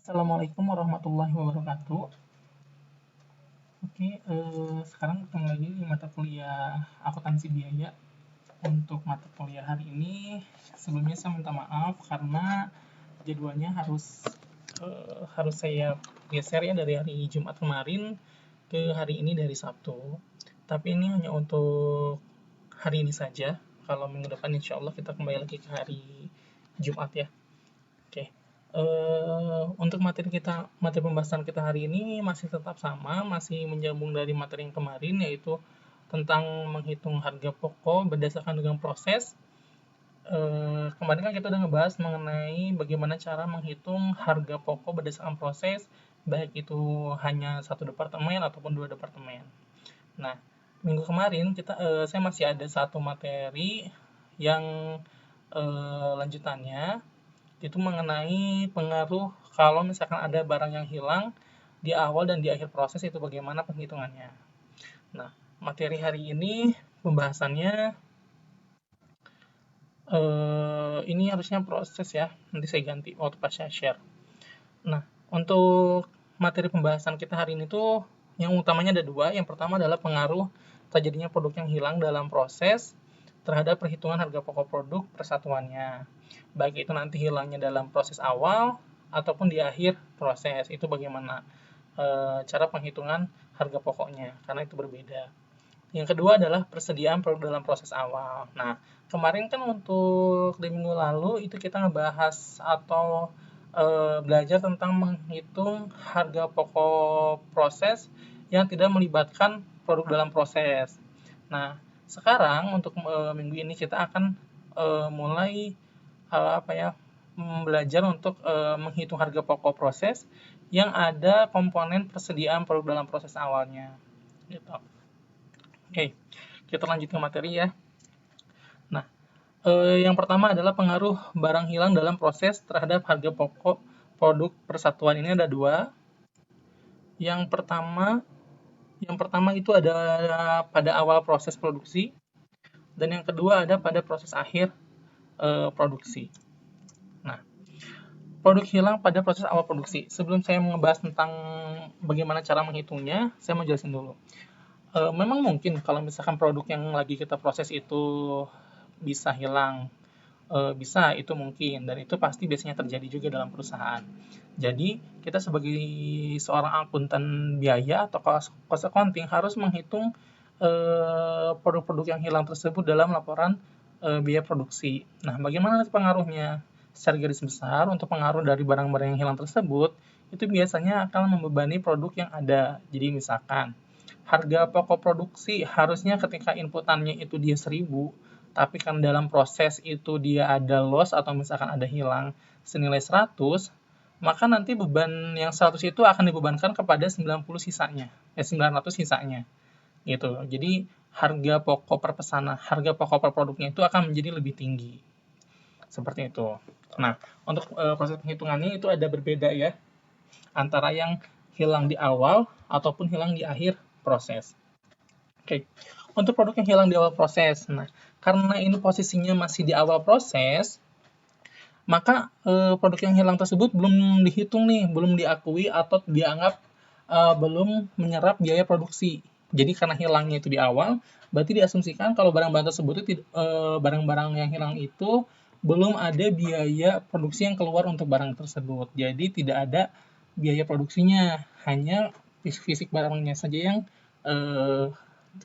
Assalamualaikum warahmatullahi wabarakatuh. Oke, sekarang ketemu lagi di mata kuliah akuntansi biaya. Untuk mata kuliah hari ini, sebelumnya saya minta maaf karena jadwalnya harus saya geser ya dari hari Jumat kemarin ke hari ini dari Sabtu. Tapi ini hanya untuk hari ini saja. Kalau minggu depan insya Allah kita kembali lagi ke hari Jumat ya. Oke. Untuk materi pembahasan kita hari ini masih tetap sama, masih menyambung dari materi yang kemarin, yaitu tentang menghitung harga pokok berdasarkan dengan proses. Kemarin kan kita udah ngebahas mengenai bagaimana cara menghitung harga pokok berdasarkan proses, baik itu hanya satu departemen ataupun dua departemen. Nah, minggu kemarin saya masih ada satu materi yang lanjutannya, itu mengenai pengaruh kalau misalkan ada barang yang hilang di awal dan di akhir proses, itu bagaimana penghitungannya. Nah, materi hari ini pembahasannya ini harusnya proses ya, nanti saya ganti waktu pas saya share. Nah, untuk materi pembahasan kita hari ini tuh yang utamanya ada dua. Yang pertama adalah pengaruh terjadinya produk yang hilang dalam proses terhadap perhitungan harga pokok produk persatuannya. Baik itu nanti hilangnya dalam proses awal ataupun di akhir proses, itu bagaimana cara penghitungan harga pokoknya, karena itu berbeda. Yang kedua adalah persediaan produk dalam proses awal. Nah, kemarin kan untuk di minggu lalu itu kita ngebahas atau belajar tentang menghitung harga pokok proses yang tidak melibatkan produk dalam proses. Nah, sekarang untuk minggu ini kita akan mulai belajar untuk menghitung harga pokok proses yang ada komponen persediaan produk dalam proses awalnya. Gitu. Oke, kita lanjut ke materi ya. Nah, yang pertama adalah pengaruh barang hilang dalam proses terhadap harga pokok produk persatuan. Ini ada dua. Yang pertama itu ada pada awal proses produksi, dan yang kedua ada pada proses akhir produksi. Nah, produk hilang pada proses awal produksi. Sebelum saya membahas tentang bagaimana cara menghitungnya, saya mau jelasin dulu. Memang mungkin kalau misalkan produk yang lagi kita proses itu bisa hilang, bisa, itu mungkin, dan itu pasti biasanya terjadi juga dalam perusahaan. Jadi kita sebagai seorang akuntan biaya atau cost accounting harus menghitung produk-produk yang hilang tersebut dalam laporan biaya produksi. Nah, bagaimana pengaruhnya? Secara garis besar, untuk pengaruh dari barang-barang yang hilang tersebut itu biasanya akan membebani produk yang ada. Jadi misalkan harga pokok produksi harusnya ketika inputannya itu dia 1.000, tapi kan dalam proses itu dia ada loss atau misalkan ada hilang senilai 100, maka nanti beban yang 100 itu akan dibebankan kepada 90 sisanya, 900 sisanya. Gitu. Jadi harga pokok harga pokok per produknya itu akan menjadi lebih tinggi. Seperti itu. Nah, untuk proses penghitungannya itu ada berbeda ya, antara yang hilang di awal ataupun hilang di akhir proses. Oke, untuk produk yang hilang di awal proses, nah karena ini posisinya masih di awal proses, maka produk yang hilang tersebut belum dihitung nih, belum diakui atau dianggap belum menyerap biaya produksi. Jadi karena hilangnya itu di awal, berarti diasumsikan kalau barang-barang tersebut barang-barang yang hilang itu belum ada biaya produksi yang keluar untuk barang tersebut. Jadi tidak ada biaya produksinya, hanya fisik barangnya saja yang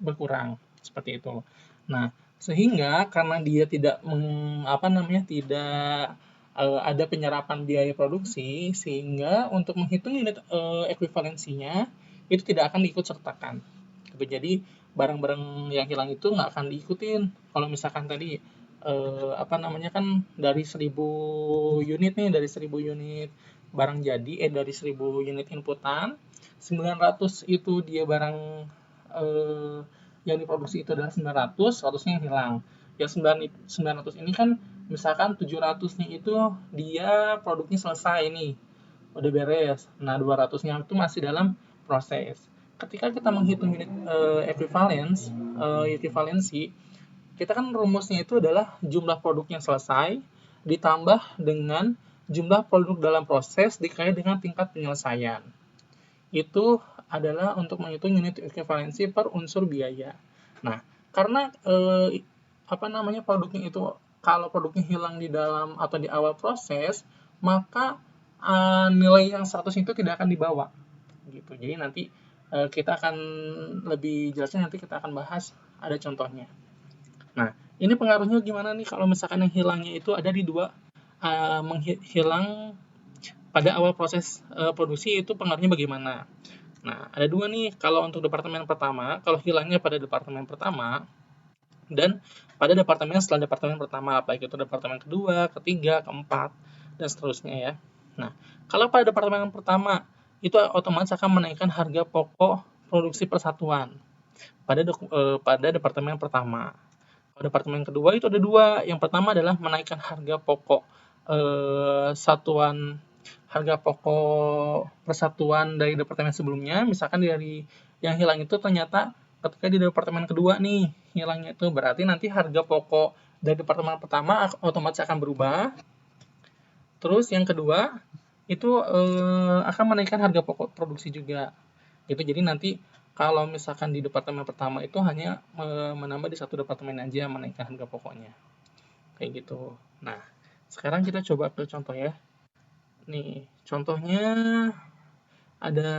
berkurang, seperti itu. Nah, sehingga karena dia tidak ada penyerapan biaya produksi, sehingga untuk menghitung unit ekuivalensinya itu tidak akan diikut sertakan. Jadi barang-barang yang hilang itu nggak akan diikutin. Kalau misalkan tadi kan dari 1.000 unit nih, dari 1.000 unit barang jadi, dari 1.000 unit inputan, 900 itu dia barang yang diproduksi itu adalah 900, 100-nya yang hilang. Yang 900 ini kan misalkan 700-nya itu dia produknya selesai nih, udah beres. Nah, 200-nya itu masih dalam proses. Ketika kita menghitung unit equivalency, kita kan rumusnya itu adalah jumlah produk yang selesai ditambah dengan jumlah produk dalam proses dikali dengan tingkat penyelesaian. Itu adalah untuk menghitung unit ekivalensi per unsur biaya. Nah, karena produknya itu, kalau produknya hilang di dalam atau di awal proses, maka nilai yang 100 itu tidak akan dibawa gitu. Jadi nanti kita akan lebih jelasnya, nanti kita akan bahas, ada contohnya. Nah, ini pengaruhnya gimana nih kalau misalkan yang hilangnya itu ada di dua, hilang pada awal proses produksi, itu pengaruhnya bagaimana? Nah, ada dua nih. Kalau untuk departemen pertama, kalau hilangnya pada departemen pertama dan pada departemen setelah departemen pertama, baik itu departemen kedua, ketiga, keempat, dan seterusnya ya. Nah, kalau pada departemen pertama, itu otomatis akan menaikkan harga pokok produksi persatuan pada departemen pertama. Kalau departemen kedua itu ada dua. Yang pertama adalah menaikkan harga pokok harga pokok persatuan dari departemen sebelumnya. Misalkan dari yang hilang itu ternyata ketika di departemen kedua nih hilangnya itu, berarti nanti harga pokok dari departemen pertama otomatis akan berubah. Terus yang kedua itu akan menaikkan harga pokok produksi juga. Gitu. Jadi nanti kalau misalkan di departemen pertama itu hanya menambah di satu departemen aja menaikkan harga pokoknya. Kayak gitu. Nah, sekarang kita coba ke contoh ya. Nih, contohnya ada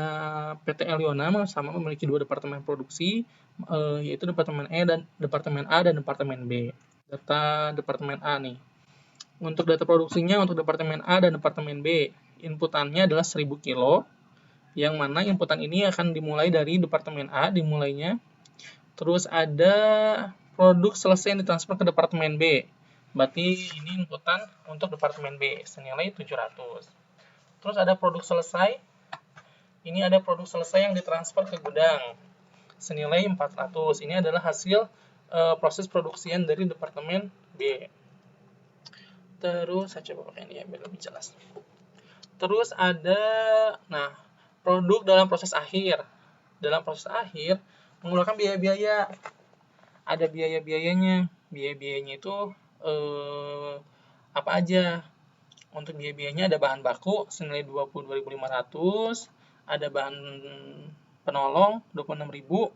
PT Eliona sama memiliki dua departemen produksi, yaitu departemen departemen A dan departemen B. Data departemen A nih. Untuk data produksinya untuk departemen A dan departemen B, inputannya adalah 1000 kilo, yang mana inputan ini akan dimulai dari departemen A, dimulainya. Terus ada produk selesai yang ditransfer ke departemen B. Berarti ini inputan untuk departemen B, senilai 700. Terus ada produk selesai. Ini ada produk selesai yang ditransfer ke gudang, senilai 400. Ini adalah hasil proses produksian dari departemen B. Terus saya coba pakai ini ya biar lebih jelas. Terus ada, produk dalam proses akhir. Dalam proses akhir mengeluarkan biaya-biaya. Ada biaya-biayanya. Biaya-biayanya itu apa aja? Untuk biaya-biayanya ada bahan baku senilai 22.500, ada bahan penolong 26.000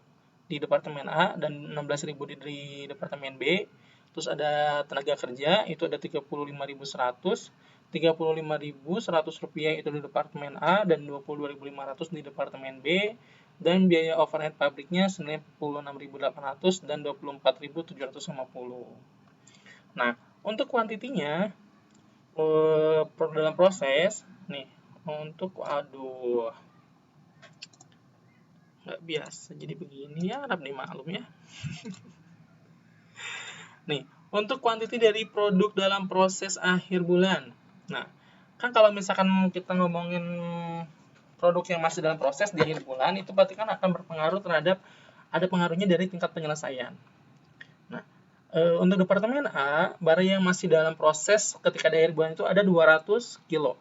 di departemen A dan 16.000 di departemen B. Terus ada tenaga kerja itu ada 35.100, 35.100 rupiah itu di departemen A dan 22.500 di departemen B, dan biaya overhead pabriknya senilai 46.800 dan 24.750. Nah, untuk kuantitinya dalam proses nih, untuk nggak biasa jadi begini ya, harap dimaklum ya. Nih, untuk kuantiti dari produk dalam proses akhir bulan. Nah, kan kalau misalkan kita ngomongin produk yang masih dalam proses di akhir bulan, itu berarti kan akan berpengaruh terhadap, ada pengaruhnya dari tingkat penyelesaian. Nah, untuk departemen A, barang yang masih dalam proses ketika di akhir bulan itu ada 200 kilo.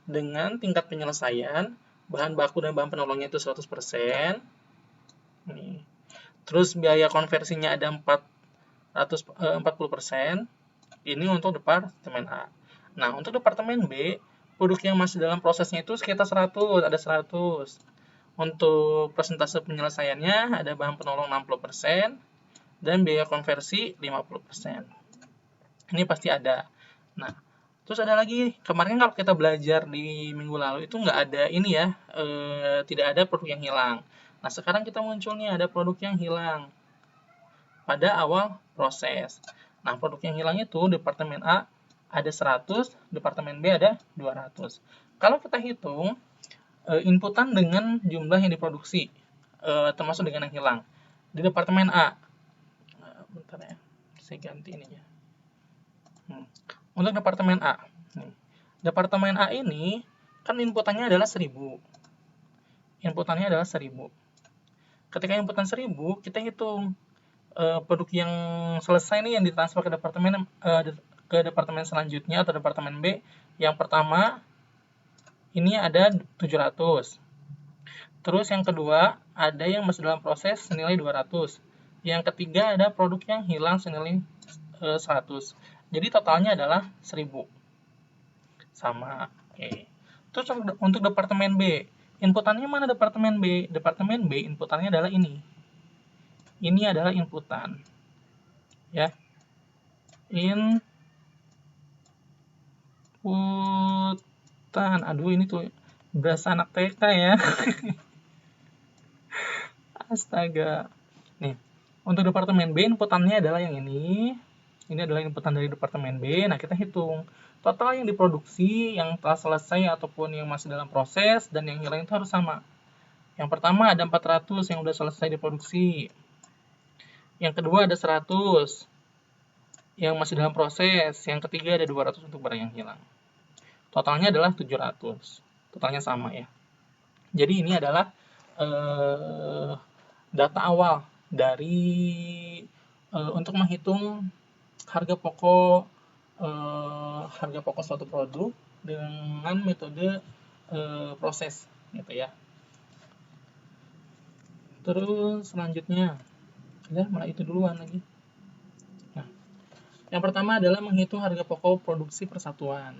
Dengan tingkat penyelesaian, bahan baku dan bahan penolongnya itu 100%. Nih. Terus biaya konversinya ada 40%. Ini untuk departemen A. Nah, untuk departemen B, produk yang masih dalam prosesnya itu sekitar 100, ada 100. Untuk persentase penyelesaiannya ada bahan penolong 60% dan biaya konversi 50%. Ini pasti ada. Nah, terus ada lagi, kemarin kalau kita belajar di minggu lalu itu nggak ada ini ya, tidak ada produk yang hilang. Nah, sekarang kita muncul nih ada produk yang hilang pada awal proses. Nah, produk yang hilang itu departemen A ada 100, departemen B ada 200. Kalau kita hitung inputan dengan jumlah yang diproduksi, termasuk dengan yang hilang. Di departemen A, bentar ya, saya ganti ininya. Untuk departemen A, departemen A ini kan inputannya adalah 1000. Inputannya adalah 1000. Ketika inputan 1000, kita hitung produk yang selesai nih yang ditransfer ke departemen selanjutnya atau departemen B. Yang pertama ini ada 700. Terus yang kedua ada yang masih dalam proses senilai 200. Yang ketiga ada produk yang hilang senilai 100. Jadi totalnya adalah 1000. sama. Oke. Terus untuk departemen B, inputannya mana departemen B? Departemen B inputannya adalah ini. Ini adalah inputan. Ya. Inputan. Aduh, ini tuh berasa anak TK ya. Astaga. Nih, untuk departemen B inputannya adalah yang ini. Ini adalah inputan dari departemen B. Nah, kita hitung total yang diproduksi, yang telah selesai ataupun yang masih dalam proses, dan yang hilang itu harus sama. Yang pertama ada 400 yang sudah selesai diproduksi. Yang kedua ada 100 yang masih dalam proses. Yang ketiga ada 200 untuk barang yang hilang. Totalnya adalah 700. Totalnya sama ya. Jadi ini adalah data awal dari untuk menghitung harga pokok suatu produk dengan metode proses gitu ya. Terus selanjutnya ya, malah itu duluan lagi. Nah, yang pertama adalah menghitung harga pokok produksi persatuan.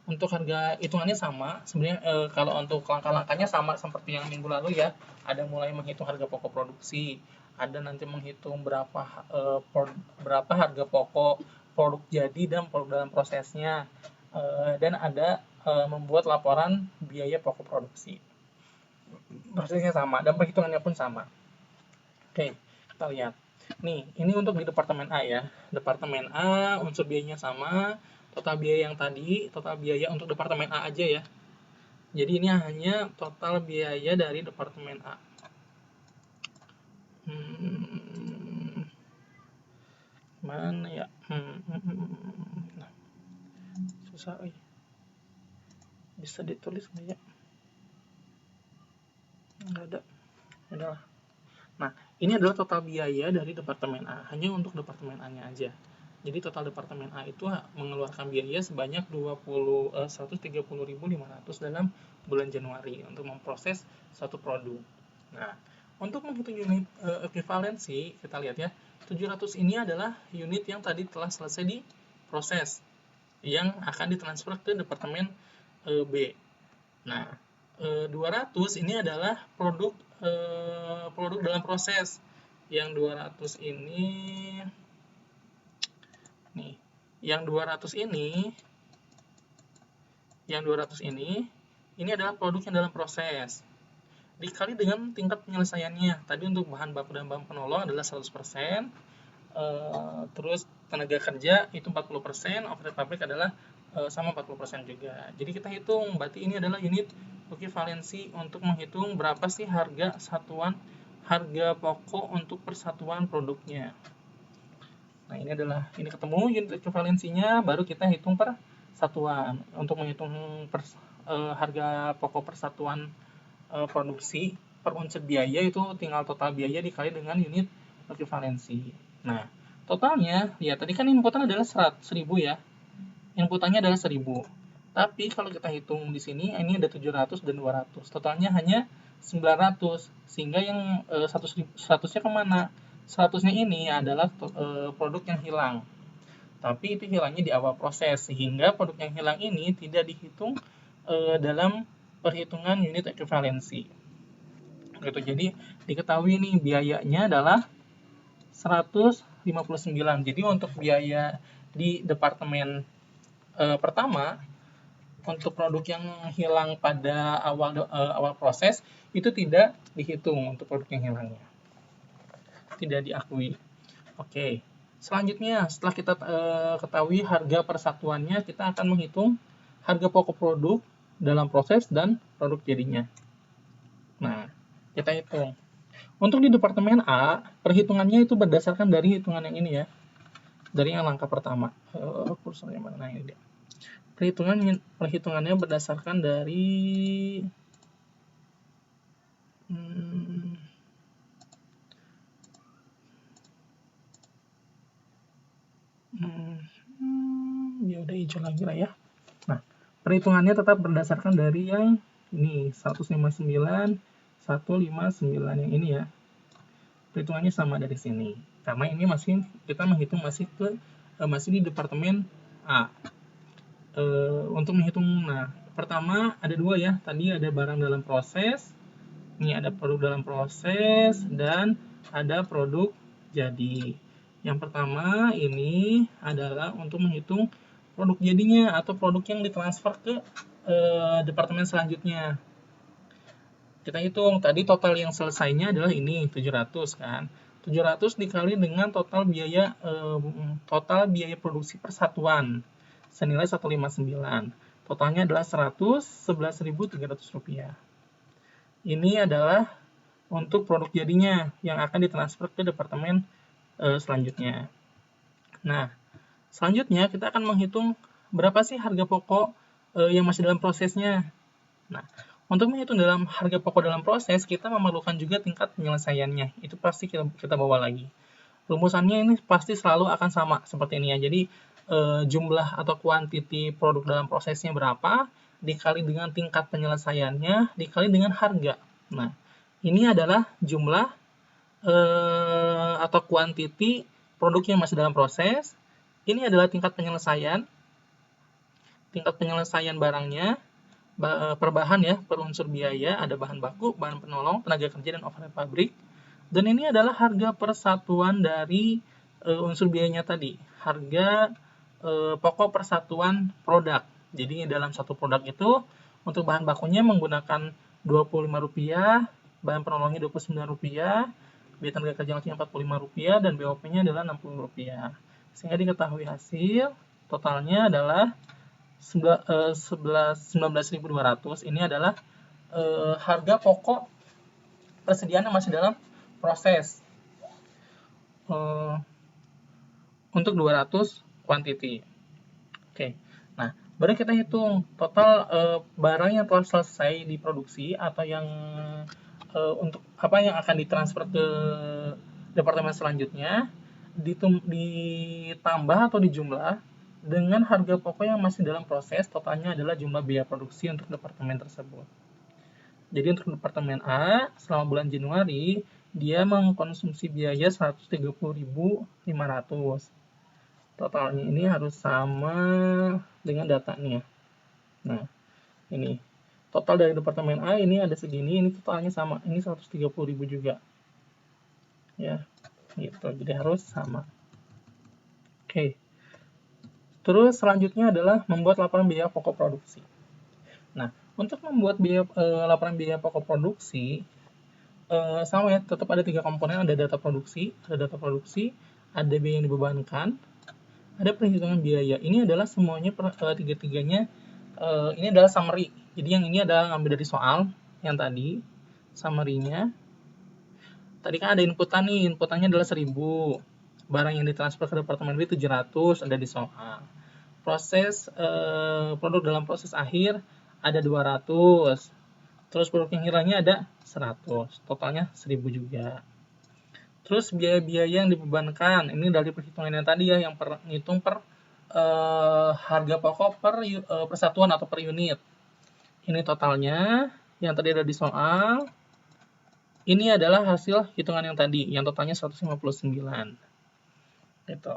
Untuk harga hitungannya sama sebenarnya, kalau untuk langkah-langkahnya sama seperti yang minggu lalu ya. Ada mulai menghitung harga pokok produksi, ada nanti menghitung berapa harga pokok produk jadi dan produk dalam prosesnya, dan ada membuat laporan biaya pokok produksi. Prosesnya sama dan perhitungannya pun sama. Oke, kita lihat. Nih, ini untuk di departemen A ya. Departemen A, unsur biayanya sama. Total biaya yang tadi, total biaya untuk departemen A aja ya. Jadi ini hanya total biaya dari departemen A. Mana ya? Nah, susah. Bisa ditulis nggak ya? Nggak ada. Adalah. Nah, ini adalah total biaya dari departemen A, hanya untuk departemen A-nya aja. Jadi total departemen A itu mengeluarkan biaya sebanyak 130.500 dalam bulan Januari untuk memproses satu produk. Nah, untuk menghitung unit ekivalensi, kita lihat ya, 700 ini adalah unit yang tadi telah selesai diproses, yang akan ditransfer ke departemen B. Nah, 200 ini adalah produk dalam proses. Yang 200 ini nih, yang 200 ini ini adalah produk yang dalam proses. Dikali dengan tingkat penyelesaiannya. Tadi untuk bahan baku dan bahan penolong adalah 100%. Terus tenaga kerja itu 40%, overhead pabrik adalah sama 40% juga. Jadi kita hitung, berarti ini adalah unit ekivalensi untuk menghitung berapa sih harga pokok untuk persatuan produknya. Nah, ini ketemu unit ekivalensinya, baru kita hitung persatuan. Untuk menghitung harga pokok persatuan produksi per unsur biaya itu tinggal total biaya dikali dengan unit ekivalensi. Nah, totalnya ya tadi kan inputan adalah 100.000 ya. Inputannya adalah 1.000. Tapi kalau kita hitung di sini ini ada 700 dan 200. Totalnya hanya 900. Sehingga yang 100-nya kemana? 100-nya ini adalah produk yang hilang. Tapi itu hilangnya di awal proses, sehingga produk yang hilang ini tidak dihitung dalam perhitungan unit ekivalensi. Gitu. Jadi diketahui nih biayanya adalah 159. Jadi untuk biaya di departemen pertama untuk produk yang hilang pada awal proses itu tidak dihitung untuk produk yang hilangnya. Tidak diakui. Oke. Selanjutnya, setelah kita ketahui harga persatuannya, kita akan menghitung harga pokok produk dalam proses dan produk jadinya. Nah, kita hitung. Untuk di departemen A, perhitungannya itu berdasarkan dari hitungan yang ini ya. Dari yang langkah pertama. Kursornya mana? Nah, ini dia. Perhitungannya berdasarkan dari ya udah hijau lagi lah ya. Nah, perhitungannya tetap berdasarkan dari yang ini 159 yang ini ya. Perhitungannya sama dari sini. Karena ini kita menghitung masih di departemen A. untuk menghitung. Nah, pertama ada dua ya. Tadi ada barang dalam proses. Ini ada produk dalam proses dan ada produk jadi. Yang pertama ini adalah untuk menghitung produk jadinya atau produk yang ditransfer ke departemen selanjutnya. Kita hitung tadi total yang selesainya adalah ini 700 kan. 700 dikali dengan total biaya produksi persatuan senilai 159. Totalnya adalah Rp111.300. Ini adalah untuk produk jadinya yang akan ditransfer ke departemen selanjutnya. Nah, selanjutnya kita akan menghitung berapa sih harga pokok yang masih dalam prosesnya. Nah, untuk menghitung dalam harga pokok dalam proses, kita memerlukan juga tingkat penyelesaiannya. Itu pasti kita bawa lagi. Rumusannya ini pasti selalu akan sama seperti ini ya. Jadi jumlah atau kuantiti produk dalam prosesnya berapa, dikali dengan tingkat penyelesaiannya, dikali dengan harga. Nah, ini adalah jumlah atau kuantiti produk yang masih dalam proses. Ini adalah tingkat penyelesaian barangnya, per bahan ya, per unsur biaya, ada bahan baku, bahan penolong, tenaga kerja, dan overhead pabrik. Dan ini adalah harga persatuan dari unsur biayanya tadi, harga pokok persatuan produk. Jadi dalam satu produk itu untuk bahan bakunya menggunakan Rp25, bahan penolongnya Rp29, biaya tenaga kerja Rp45 dan BOP-nya adalah Rp60. Sehingga diketahui hasil totalnya adalah 19.200. Ini adalah harga pokok persediaan yang masih dalam proses untuk 200 quantity. Oke. Nah, baru kita hitung total barang yang telah selesai diproduksi atau yang untuk apa yang akan ditransfer ke departemen selanjutnya, ditambah atau dijumlah dengan harga pokok yang masih dalam proses. Totalnya adalah jumlah biaya produksi untuk departemen tersebut. Jadi untuk departemen A selama bulan Januari dia mengkonsumsi biaya 130.500. Totalnya ini harus sama dengan datanya. Nah, ini total dari departemen A ini ada segini, ini totalnya sama, ini 130.000 juga. Ya, gitu. Jadi harus sama. Oke. Terus selanjutnya adalah membuat laporan biaya pokok produksi. Nah, untuk membuat laporan biaya pokok produksi sama ya, tetap ada 3 komponen, ada data produksi, ada biaya yang dibebankan, ada perhitungan biaya. Ini adalah semuanya tiga-tiganya ini adalah summary. Jadi yang ini adalah ngambil dari soal yang tadi, summary-nya. Tadi kan ada inputan nih, inputannya adalah 1.000. Barang yang ditransfer ke departemen B 700 ada di soal. Proses produk dalam proses akhir ada 200. Terus produk yang hilangnya ada 100. Totalnya 1.000 juga. Terus biaya-biaya yang dibebankan, ini dari perhitungan yang tadi ya, yang ngitung per harga pokok per persatuan atau per unit. Ini totalnya, yang tadi ada di soal. Ini adalah hasil hitungan yang tadi, yang totalnya 159. Gitu.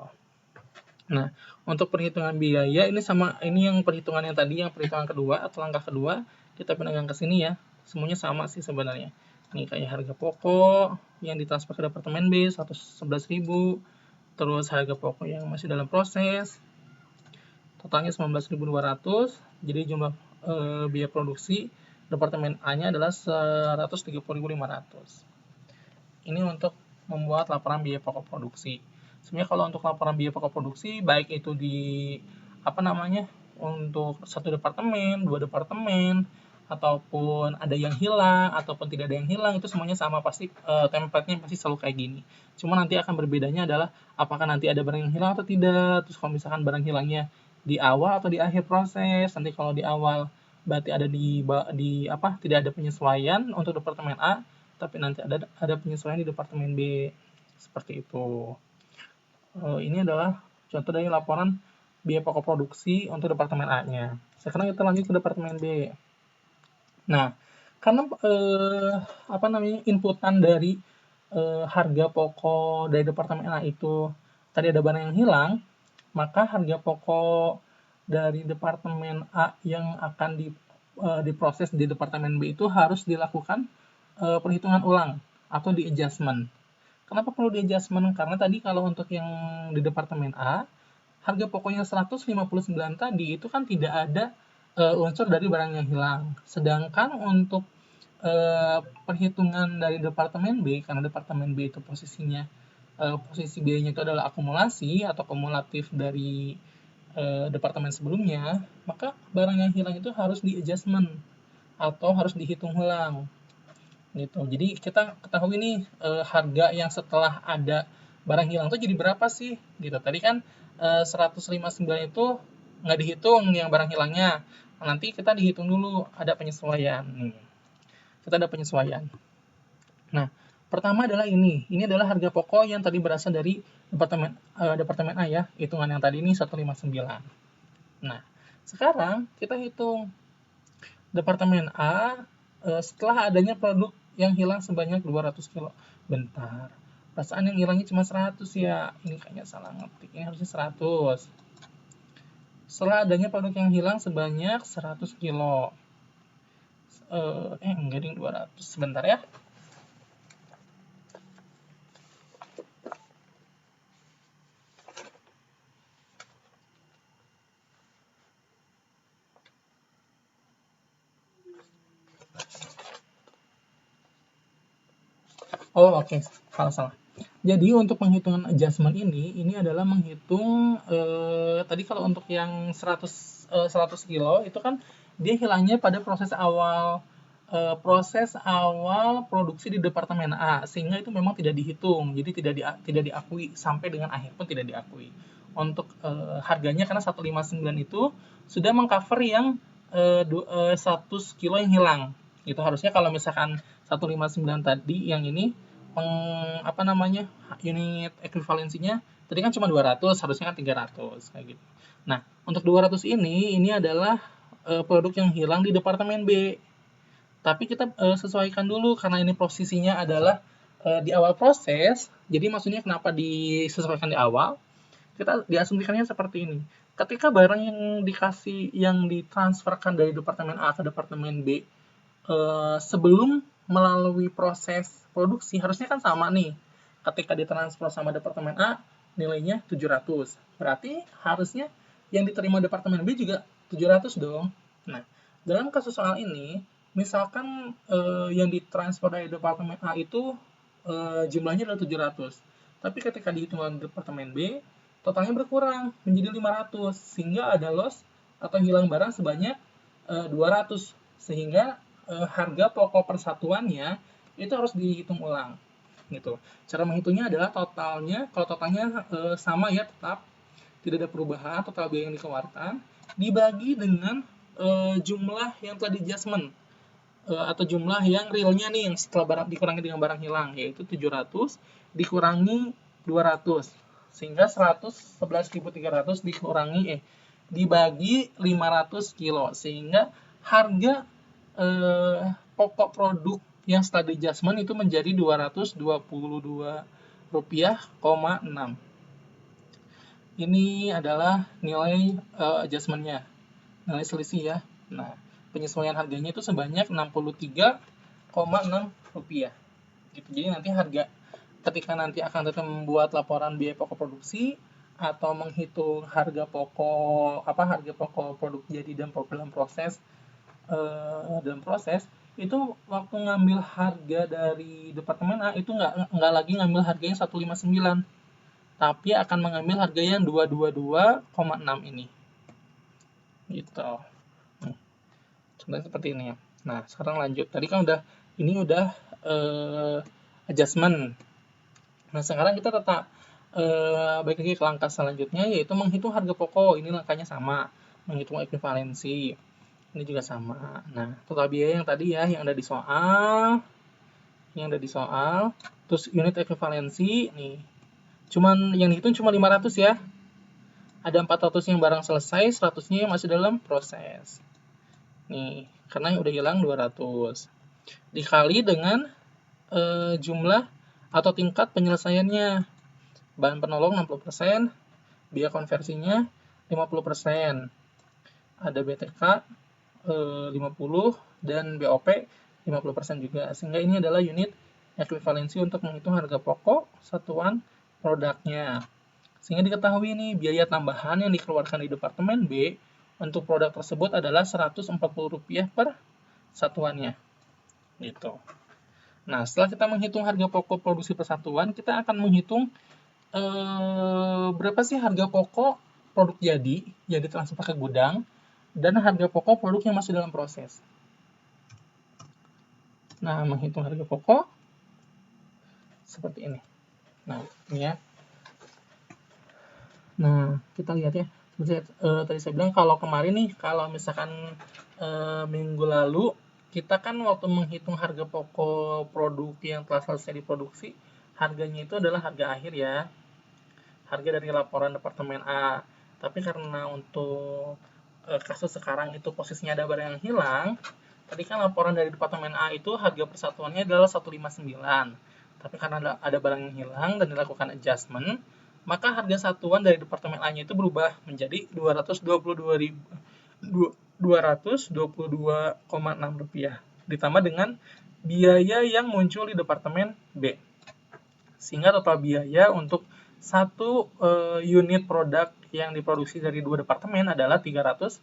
Nah, untuk perhitungan biaya ini sama, ini yang perhitungan yang tadi, yang perhitungan kedua atau langkah kedua, kita pindah ke sini ya. Semuanya sama sih sebenarnya. Ini kayak harga pokok yang ditransfer ke departemen B 111.000, terus harga pokok yang masih dalam proses totalnya 19.200. Jadi jumlah biaya produksi departemen A-nya adalah 130.500. Ini untuk membuat laporan biaya pokok produksi. Sebenarnya kalau untuk laporan biaya pokok produksi, baik itu di untuk satu departemen, 2 departemen, ataupun ada yang hilang, ataupun tidak ada yang hilang, itu semuanya sama, pasti template-nya pasti selalu kayak gini. Cuma nanti akan berbedanya adalah apakah nanti ada barang yang hilang atau tidak. Terus kalau misalkan barang hilangnya di awal atau di akhir proses, nanti kalau di awal berarti ada tidak ada penyesuaian untuk departemen A, tapi nanti ada penyesuaian di departemen B, seperti itu. Ini adalah contoh dari laporan biaya pokok produksi untuk departemen A-nya. Sekarang kita lanjut ke departemen B. Nah, karena inputan dari harga pokok dari departemen A itu tadi ada barang yang hilang, maka harga pokok dari departemen A yang akan diproses di departemen B itu harus dilakukan perhitungan ulang atau di adjustment. Kenapa perlu di adjustment? Karena tadi kalau untuk yang di departemen A, harga pokoknya 159 tadi itu kan tidak ada unsur dari barang yang hilang. Sedangkan untuk perhitungan dari departemen B, karena departemen B itu posisinya posisi biayanya itu adalah akumulasi atau kumulatif dari departemen sebelumnya, maka barang yang hilang itu harus di adjustment atau harus dihitung ulang gitu. Jadi kita ketahui nih harga yang setelah ada barang hilang itu jadi berapa sih gitu. Tadi kan 159 itu nggak dihitung yang barang hilangnya. Nanti kita dihitung dulu, ada penyesuaian nih. Kita ada penyesuaian. Nah, pertama adalah ini adalah harga pokok yang tadi berasal dari departemen A ya, hitungan yang tadi ini 159. Nah, sekarang kita hitung departemen A setelah adanya produk yang hilang sebanyak 200 kilo. Bentar, perasaan yang hilangnya cuma 100 ya, ini kayaknya salah ngetik, ini harusnya 100. Setelah adanya produk yang hilang sebanyak 100 kilo. Enggak ding, 200, sebentar ya. Oh oke, salah. Jadi untuk penghitungan adjustment ini adalah menghitung tadi kalau untuk yang 100 kilo itu kan dia hilangnya pada proses awal produksi di departemen A, sehingga itu memang tidak dihitung, jadi tidak diakui sampai dengan akhir pun tidak diakui. Untuk harganya karena 159 itu sudah mengcover yang 100 kilo yang hilang. Itu harusnya kalau misalkan 159 tadi yang ini unit ekuivalensinya tadi kan cuma 200, harusnya kan 300 kayak gitu. Nah, untuk 200 ini adalah produk yang hilang di departemen B. Tapi kita sesuaikan dulu karena ini posisinya adalah di awal proses. Jadi maksudnya kenapa disesuaikan di awal? Kita diasumsikannya seperti ini. Ketika barang yang ditransferkan dari departemen A ke departemen B sebelum melalui proses produksi harusnya kan sama nih. Ketika ditransfer sama departemen A nilainya 700. Berarti harusnya yang diterima departemen B juga 700 dong. Nah, dalam kasus soal ini misalkan yang ditransfer dari departemen A itu jumlahnya adalah 700. Tapi ketika dihitung oleh departemen B, totalnya berkurang menjadi 500 sehingga ada loss atau hilang barang sebanyak 200 sehingga harga pokok persatuannya itu harus dihitung ulang gitu. Cara menghitungnya adalah totalnya, kalau totalnya sama ya tetap tidak ada perubahan, total biaya yang dikeluarkan dibagi dengan jumlah yang telah di adjustment atau jumlah yang realnya nih yang setelah barang dikurangi dengan barang hilang, yaitu 700 dikurangi 200 sehingga 111.300 dibagi 500 kilo sehingga harga pokok produk yang setelah di adjustment itu menjadi Rp222,6. Ini adalah nilai adjustmentnya, nilai selisih ya. Nah, penyesuaian harganya itu sebanyak Rp63,6. Gitu. Jadi nanti ketika nanti akan tetap membuat laporan biaya pokok produksi atau menghitung harga pokok produk jadi dalam proses itu waktu ngambil harga dari departemen A itu nggak lagi ngambil harga yang 159, tapi akan mengambil harga yang 222,6 ini. Gitu. Contohnya seperti ini ya. Nah, sekarang lanjut. Tadi kan udah adjustment. Nah, sekarang kita tetap balik lagi ke langkah selanjutnya, yaitu menghitung harga pokok. Ini langkahnya sama, menghitung ekuivalensi. Ini juga sama. Nah, total biaya yang tadi ya, yang ada di soal, terus unit ekuivalensi nih. Yang dihitung cuma 500 ya. Ada 400 yang barang selesai, 100-nya yang masih dalam proses. Nih, karena yang udah hilang 200. Dikali dengan jumlah atau tingkat penyelesaiannya. Bahan penolong 60%, biaya konversinya 50%. ada BTK 50 dan BOP 50% juga, sehingga ini adalah unit ekuivalensi untuk menghitung harga pokok satuan produknya. Sehingga diketahui nih biaya tambahan yang dikeluarkan di Departemen B untuk produk tersebut adalah Rp140 per satuannya. Gitu. Nah, setelah kita menghitung harga pokok produksi per satuan, kita akan menghitung berapa sih harga pokok produk jadi yang ditransfer ke gudang dan harga pokok produk yang masih dalam proses. Nah, menghitung harga pokok seperti ini. Nah, ini ya. Nah, kita lihat ya. Seperti tadi saya bilang, kalau kemarin nih, kalau misalkan minggu lalu, kita kan waktu menghitung harga pokok produk yang telah selesai diproduksi, harganya itu adalah harga akhir ya. Harga dari laporan Departemen A. Tapi karena untuk kasus sekarang itu posisinya ada barang yang hilang, tadi kan laporan dari Departemen A itu harga persatuannya adalah 159. Tapi karena ada barang yang hilang dan dilakukan adjustment, maka harga satuan dari Departemen A-nya itu berubah menjadi Rp222,6 ditambah dengan biaya yang muncul di Departemen B. Sehingga total biaya untuk satu unit produk yang diproduksi dari dua departemen adalah Rp362,6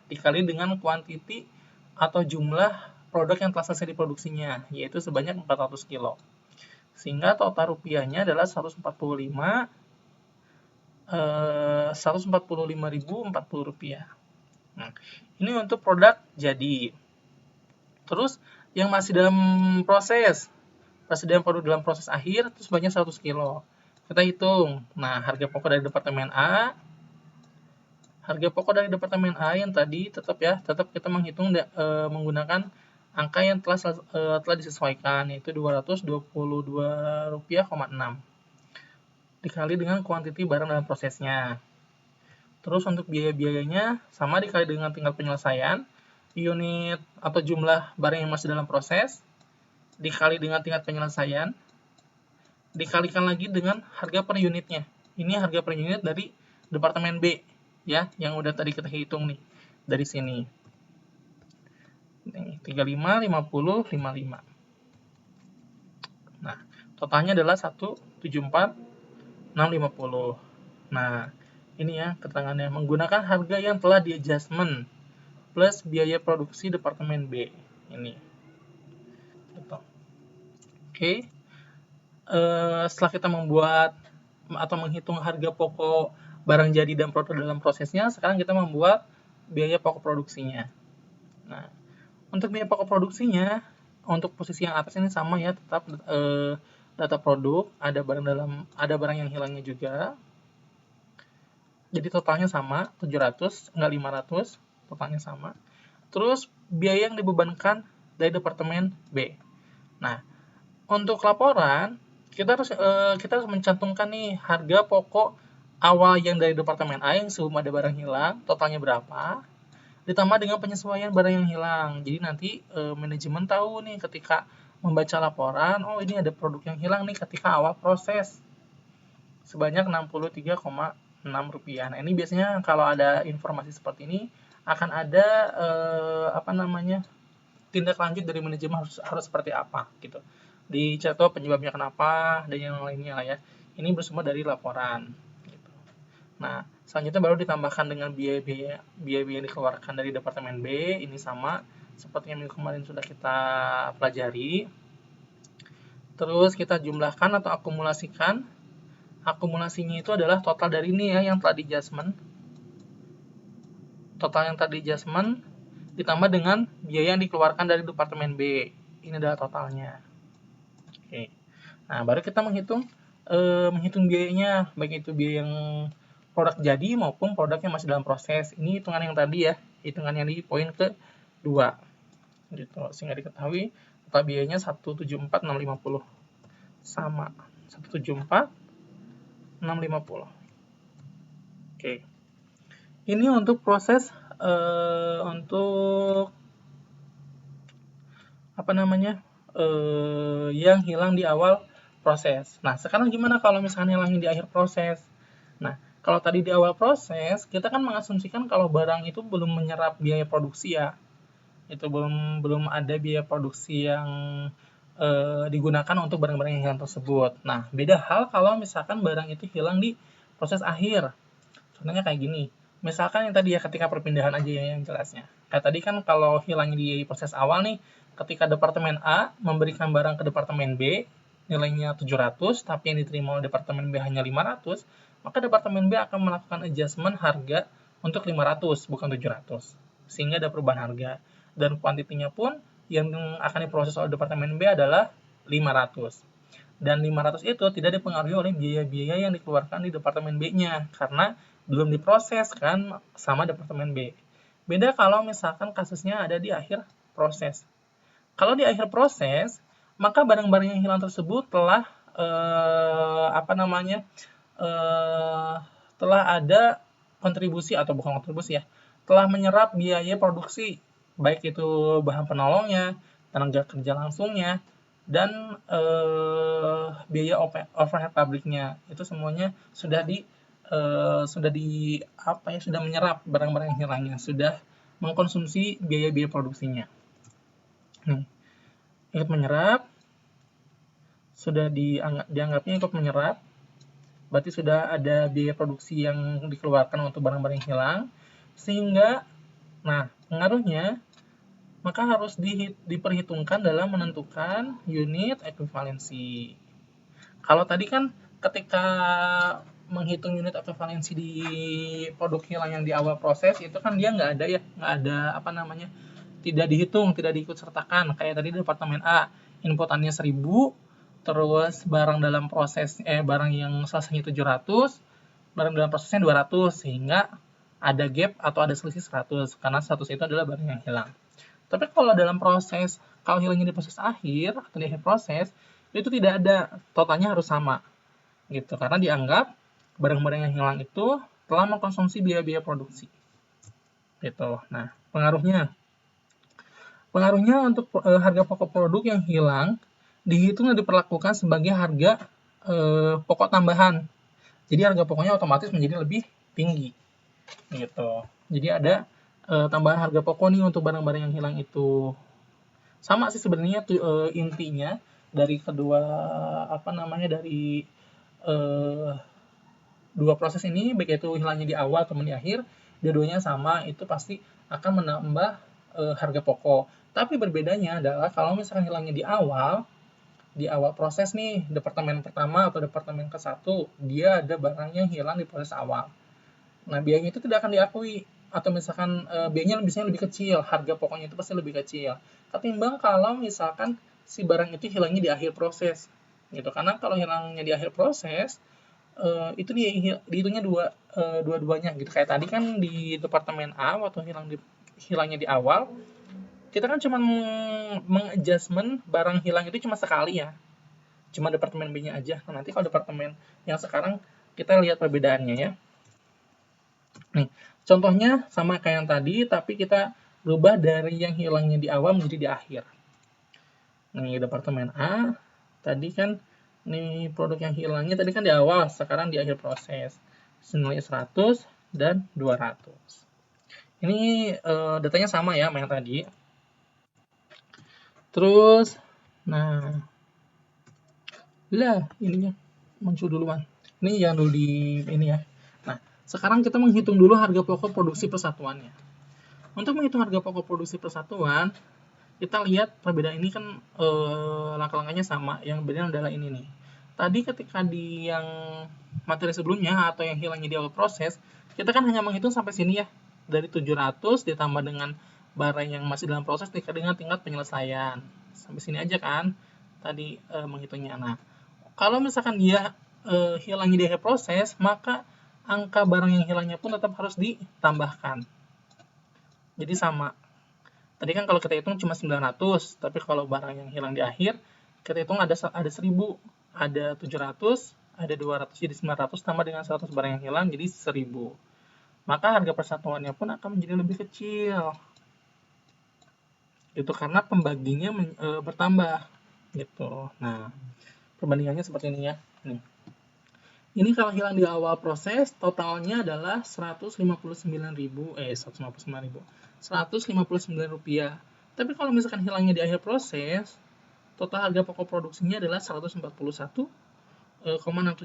dikali dengan kuantiti atau jumlah produk yang telah selesai diproduksinya, yaitu sebanyak 400 kilo. Sehingga total rupiahnya adalah Rp145.040. Nah, ini untuk produk jadi. Terus yang masih dalam proses, persediaan produk dalam proses akhir itu sebanyak 100 kilo. Kita hitung. Nah, harga pokok dari Departemen A, harga pokok dari Departemen A yang tadi tetap kita menghitung menggunakan angka yang telah disesuaikan, yaitu Rp222,6 dikali dengan kuantiti barang dalam prosesnya. Terus untuk biaya-biayanya sama dikali dengan tingkat penyelesaian, unit atau jumlah barang yang masih dalam proses dikali dengan tingkat penyelesaian, dikalikan lagi dengan harga per unitnya. Ini harga per unit dari Departemen B, ya, yang udah tadi kita hitung nih, dari sini. 35, 50, 55. Nah, totalnya adalah 174,650. Nah, ini ya keterangannya, menggunakan harga yang telah di-adjustment plus biaya produksi Departemen B. Ini. Gitu. Oke. Setelah kita membuat atau menghitung harga pokok barang jadi dan produk dalam prosesnya, sekarang kita membuat biaya pokok produksinya. Nah, untuk biaya pokok produksinya, untuk posisi yang atas ini sama ya, tetap data produk, ada barang yang hilangnya juga. Jadi totalnya sama, 700, enggak 500, totalnya sama. Terus biaya yang dibebankan dari Departemen B. Nah, untuk laporan kita harus mencantumkan nih harga pokok awal yang dari Departemen A yang sebelum ada barang hilang, totalnya berapa, ditambah dengan penyesuaian barang yang hilang. Jadi nanti manajemen tahu nih ketika membaca laporan, oh ini ada produk yang hilang nih ketika awal proses sebanyak Rp63,6. Nah, ini biasanya kalau ada informasi seperti ini akan ada tindak lanjut dari manajemen harus seperti apa gitu. Dicatat penyebabnya kenapa dan yang lainnya lah ya. Ini bersumber dari laporan. Gitu. Nah, selanjutnya baru ditambahkan dengan biaya-biaya yang dikeluarkan dari Departemen B. Ini sama seperti yang minggu kemarin sudah kita pelajari. Terus kita jumlahkan atau akumulasikan. Akumulasinya itu adalah total dari ini ya yang telah di-adjustment. Total yang tadi adjustment ditambah dengan biaya yang dikeluarkan dari Departemen B. Ini adalah totalnya. Oke. Nah, baru kita menghitung biayanya, baik itu biaya yang produk jadi maupun produk yang masih dalam proses. Ini hitungan yang tadi ya, hitungan yang di poin ke-2. Gitu. Sehingga diketahui total biayanya 174,650. Sama 174,650. Oke. Ini untuk proses yang hilang di awal proses. Nah, sekarang gimana kalau misalnya hilang di akhir proses? Nah, Kalau tadi di awal proses, kita kan mengasumsikan kalau barang itu belum menyerap biaya produksi ya. Itu belum ada biaya produksi yang digunakan untuk barang-barang yang hilang tersebut. Nah, beda hal kalau misalkan barang itu hilang di proses akhir. Contohnya kayak gini. Misalkan yang tadi ya ketika perpindahan aja ya yang jelasnya. Kayak tadi kan kalau hilangnya di proses awal nih, ketika departemen A memberikan barang ke departemen B, nilainya 700, tapi yang diterima oleh departemen B hanya 500, maka departemen B akan melakukan adjustment harga untuk 500, bukan 700. Sehingga ada perubahan harga. Dan kuantitinya pun yang akan diproses oleh departemen B adalah 500. Dan 500 itu tidak dipengaruhi oleh biaya-biaya yang dikeluarkan di departemen B-nya, karena belum diproses kan sama departemen B. Beda kalau misalkan kasusnya ada di akhir proses. Kalau di akhir proses, maka barang-barang yang hilang tersebut telah telah ada kontribusi atau bukan kontribusi ya, telah menyerap biaya produksi, baik itu bahan penolongnya, tenaga kerja langsungnya, dan biaya overhead pabriknya. Itu semuanya sudah menyerap barang-barang yang hilangnya, sudah mengkonsumsi biaya-biaya produksinya. Ikut menyerap, sudah dianggapnya ikut menyerap, berarti sudah ada biaya produksi yang dikeluarkan untuk barang-barang yang hilang, sehingga pengaruhnya maka harus diperhitungkan dalam menentukan unit ekuivalensi. Kalau tadi kan ketika menghitung unit ekuivalensi di produk hilang yang di awal proses itu kan dia nggak ada tidak dihitung, tidak diikut sertakan. Kayak tadi di departemen A, inputannya 1000, terus barang dalam proses barang yang selesainya 700, barang dalam prosesnya 200, sehingga ada gap atau ada selisih 100, karena 100 itu adalah barang yang hilang. Tapi kalau dalam proses, kalau hilangnya di proses akhir atau di akhir proses, itu tidak ada, totalnya harus sama gitu, karena dianggap barang-barang yang hilang itu telah mengkonsumsi biaya-biaya produksi gitu. Nah, pengaruhnya untuk harga pokok produk yang hilang dihitung dan diperlakukan sebagai harga pokok tambahan. Jadi harga pokoknya otomatis menjadi lebih tinggi gitu. Jadi ada tambahan harga pokok nih untuk barang-barang yang hilang itu. Sama sih sebenarnya intinya dari kedua dari dua proses ini, baik itu hilangnya di awal atau di akhir, dua-duanya sama, itu pasti akan menambah harga pokok. Tapi berbedanya adalah kalau misalkan hilangnya di awal proses nih, departemen pertama atau departemen ke-1, dia ada barang yang hilang di proses awal. Nah, biayanya itu tidak akan diakui, atau misalkan biayanya biasanya lebih kecil, harga pokoknya itu pasti lebih kecil. Ketimbang kalau misalkan si barang itu hilangnya di akhir proses, gitu. Karena kalau hilangnya di akhir proses, itu dihitungnya dua-duanya gitu. Kayak tadi kan di departemen A waktu hilangnya di awal, kita kan cuma mengadjustment barang hilang itu cuma sekali ya, cuma departemen B-nya aja. Nah, nanti kalau departemen yang sekarang kita lihat perbedaannya ya. Nih, contohnya sama kayak yang tadi, tapi kita rubah dari yang hilangnya di awal menjadi di akhir. Nih, departemen A tadi kan nih produk yang hilangnya tadi kan di awal, sekarang di akhir proses. Senilai 100 dan 200. Ini datanya sama ya sama yang tadi. Terus, ininya muncul duluan. Ini yang dulu di ini ya. Nah, sekarang kita menghitung dulu harga pokok produksi persatuannya. Untuk menghitung harga pokok produksi persatuan, kita lihat perbedaan ini kan langkah-langkahnya sama. Yang beda adalah ini nih. Tadi ketika di yang materi sebelumnya atau yang hilangnya di awal proses, kita kan hanya menghitung sampai sini ya. Dari 700 ditambah dengan barang yang masih dalam proses dengan tingkat penyelesaian. Sampai sini aja kan tadi menghitungnya. Nah, kalau misalkan dia hilangnya di akhir proses, maka angka barang yang hilangnya pun tetap harus ditambahkan. Jadi sama. Tadi kan kalau kita hitung cuma 900, tapi kalau barang yang hilang di akhir, kita hitung ada 1000, ada 700, ada 200, jadi 900 tambah dengan 100 barang yang hilang, jadi 1000. Maka harga persatuannya pun akan menjadi lebih kecil. Itu karena pembaginya bertambah. Gitu. Nah, perbandingannya seperti ini ya. Nih. Ini kalau hilang di awal proses, totalnya adalah 159.000 rupiah. Tapi kalau misalkan hilangnya di akhir proses, total harga pokok produksinya adalah 141,67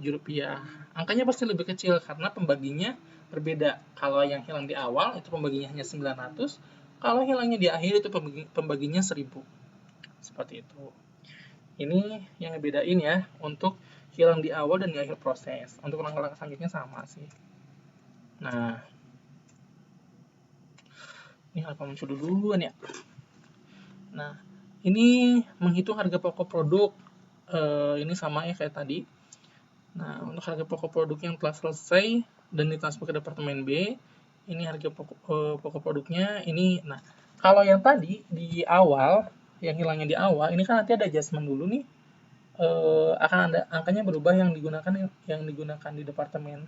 rupiah. Angkanya pasti lebih kecil karena pembaginya berbeda. Kalau yang hilang di awal itu pembaginya hanya 900, kalau hilangnya di akhir itu pembaginya 1000. Seperti itu. Ini yang ngebedain ya untuk hilang di awal dan di akhir proses. Untuk langkah-langkah selanjutnya sama sih. Nah, ini apa muncul duluan ya? Nah, ini menghitung harga pokok produk. Ini sama ya kayak tadi. Nah, untuk harga pokok produk yang telah selesai dan ditransfer ke departemen B, ini harga pokok produknya. Ini, nah, kalau yang tadi di awal, yang hilangnya di awal, ini kan nanti ada adjustment dulu nih. Akan ada angkanya berubah yang digunakan di departemen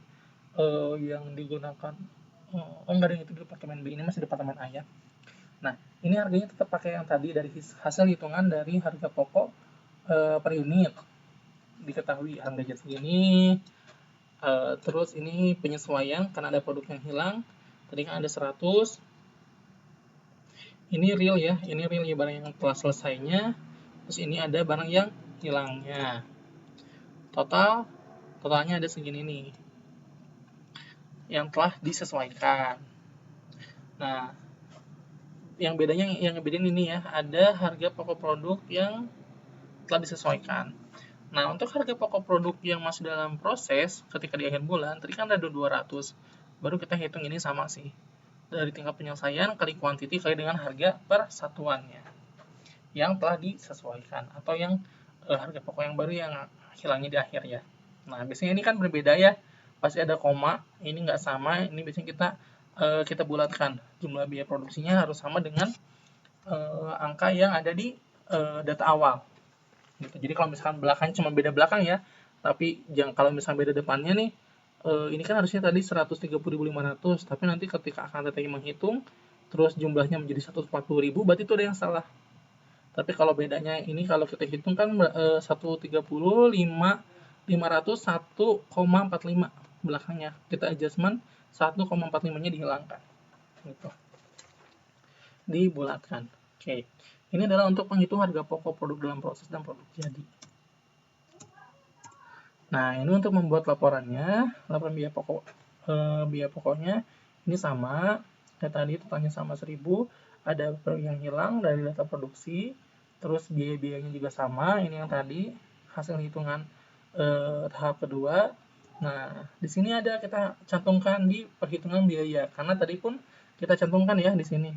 yang digunakan enggak ada itu di departemen B, ini masih departemen A ya. Nah, ini harganya tetap pakai yang tadi dari hasil hitungan dari harga pokok per unit. Diketahui harga jas segini, terus ini penyesuaian karena ada produk yang hilang. Tadi kan ada 100. Ini real ya, barang yang telah selesainya. Terus ini ada barang yang hilangnya. Totalnya ada segini nih. Yang telah disesuaikan. Nah, yang ngebedain ini ya, ada harga pokok produk yang telah disesuaikan. Nah, untuk harga pokok produk yang masih dalam proses ketika di akhir bulan, tadi kan ada 200. Baru kita hitung ini sama sih. Dari tingkat penyelesaian kali kuantiti kali dengan harga per satuannya yang telah disesuaikan atau yang harga pokok yang baru yang hilangnya di akhir ya. Nah, biasanya ini kan berbeda ya. Pasti ada koma, ini nggak sama, ini biasanya kita bulatkan. Jumlah biaya produksinya harus sama dengan angka yang ada di data awal. Gitu. Jadi kalau misalkan belakang cuma beda belakang ya, tapi kalau misalkan beda depannya nih, ini kan harusnya tadi 130.500, tapi nanti ketika akan TTI menghitung, terus jumlahnya menjadi 140.000, berarti itu ada yang salah. Tapi kalau bedanya ini kalau kita hitung kan 130.501,45 belakangnya. Kita adjustment 1,45-nya dihilangkan. Gitu. Dibulatkan. Oke. Ini adalah untuk menghitung harga pokok produk dalam proses dan produk jadi. Nah, ini untuk membuat laporan biaya pokoknya ini sama. Kayak tadi totalnya sama 1.000, ada yang hilang dari data produksi, terus biaya-biayanya juga sama. Ini yang tadi hasil hitungan tahap kedua. Nah, di sini ada kita cantumkan di perhitungan biaya, karena tadi pun kita cantumkan ya di sini.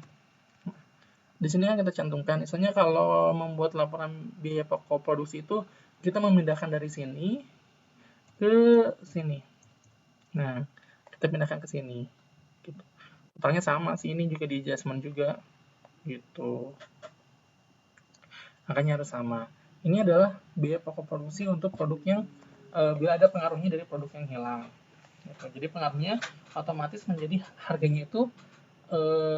Di sini kan kita cantumkan, misalnya kalau membuat laporan biaya pokok produksi itu kita memindahkan dari sini ke sini. Nah, kita pindahkan ke sini. Gitu. Totalnya sama sih, ini juga di adjustment juga. Gitu. Angkanya harus sama. Ini adalah biaya pokok produksi untuk produk yang bila ada pengaruhnya dari produk yang hilang. Gitu. Jadi pengaruhnya otomatis menjadi harganya itu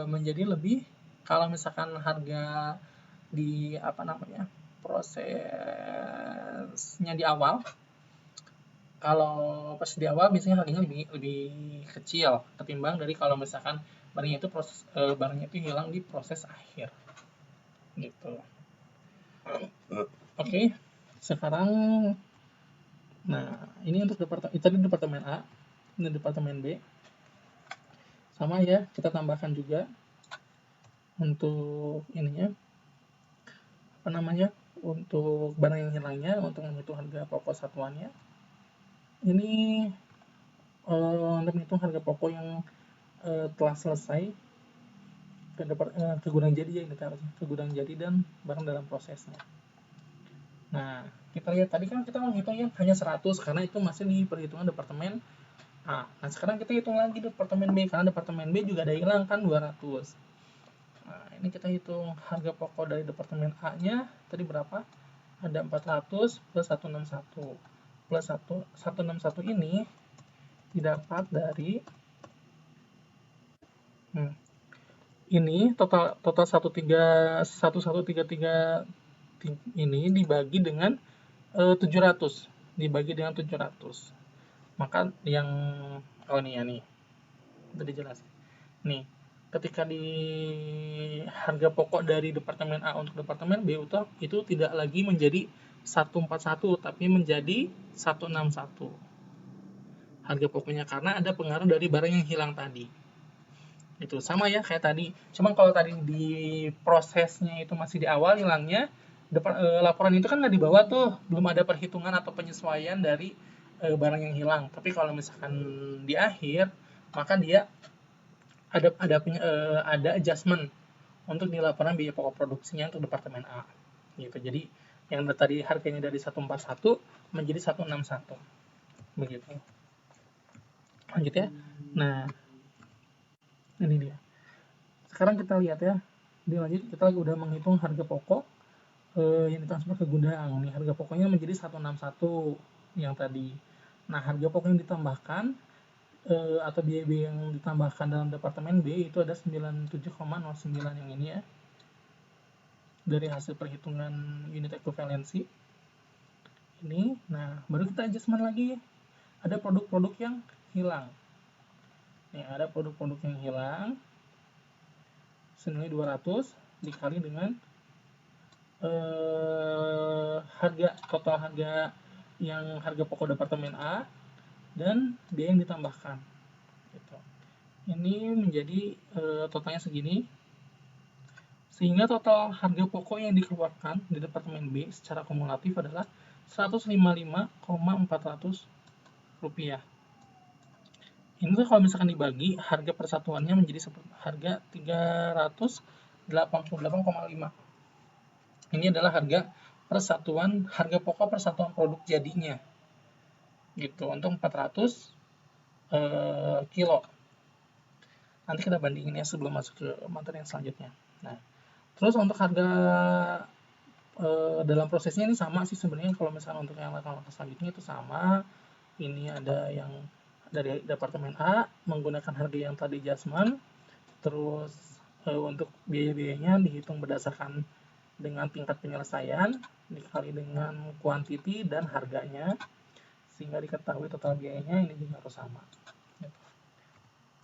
menjadi lebih. Kalau misalkan harga di prosesnya di awal, kalau pas di awal biasanya harganya lebih kecil ketimbang dari kalau misalkan barangnya itu hilang di proses akhir. Gitu. Oke. Sekarang ini untuk departemen A, ini departemen B. Sama ya, kita tambahkan juga untuk ininya untuk barang yang hilangnya, untuk menghitung harga pokok satuannya. Ini untuk menghitung harga pokok yang telah selesai ke gudang jadi ya, ini ke gudang jadi dan barang dalam prosesnya. Nah, kita lihat tadi kan kita menghitungnya hanya 100 karena itu masih di perhitungan departemen A. Nah, sekarang kita hitung lagi departemen B karena departemen B juga ada hilang kan 200. Nah, ini kita hitung harga pokok dari departemen A-nya tadi berapa? Ada 400 plus 161. Plus 161 ini didapat dari ini total 1133 ini dibagi dengan 700. Maka yang nih ya nih, udah dijelasin. Nih, ketika di harga pokok dari departemen A untuk departemen B itu tidak lagi menjadi 141 tapi menjadi 161 harga pokoknya, karena ada pengaruh dari barang yang hilang tadi. Itu sama ya kayak tadi, cuman kalau tadi di prosesnya itu masih di awal hilangnya, laporan itu kan nggak dibawa tuh, belum ada perhitungan atau penyesuaian dari barang yang hilang. Tapi kalau misalkan di akhir, maka dia ada adjustment untuk di laporan biaya pokok produksinya untuk departemen A gitu. Jadi yang tadi harganya dari 141 menjadi 161 begitu. Lanjut ya. Nah, ini dia. Sekarang kita lihat ya. Dilanjut, kita lagi udah menghitung harga pokok yang ditransfer ke gudang. Nih harga pokoknya menjadi 161 yang tadi. Nah, harga pokok yang ditambahkan atau biaya yang ditambahkan dalam departemen B itu ada 97,09 yang ini ya, dari hasil perhitungan unit ekuivalensi ini. Nah, baru kita adjustment lagi, ada produk-produk yang hilang. Nih, ada produk-produk yang hilang senilai 200 dikali dengan total harga yang harga pokok departemen A dan biaya yang ditambahkan gitu. Ini menjadi totalnya segini, sehingga total harga pokok yang dikeluarkan di departemen B secara kumulatif adalah Rp155.400. Ini tuh kalau misalkan dibagi, harga persatuannya menjadi harga 388,5. Ini adalah harga persatuan, harga pokok persatuan produk jadinya gitu, untuk 400 kilo. Nanti kita bandingin ya sebelum masuk ke materi yang selanjutnya. Nah, terus untuk harga dalam prosesnya ini sama sih sebenarnya. Kalau misalnya untuk yang langkah-langkah selanjutnya itu sama. Ini ada yang dari departemen A menggunakan harga yang tadi adjustment, terus untuk biaya-biayanya dihitung berdasarkan dengan tingkat penyelesaian dikali dengan quantity dan harganya, sehingga diketahui total biayanya. Ini juga harus sama.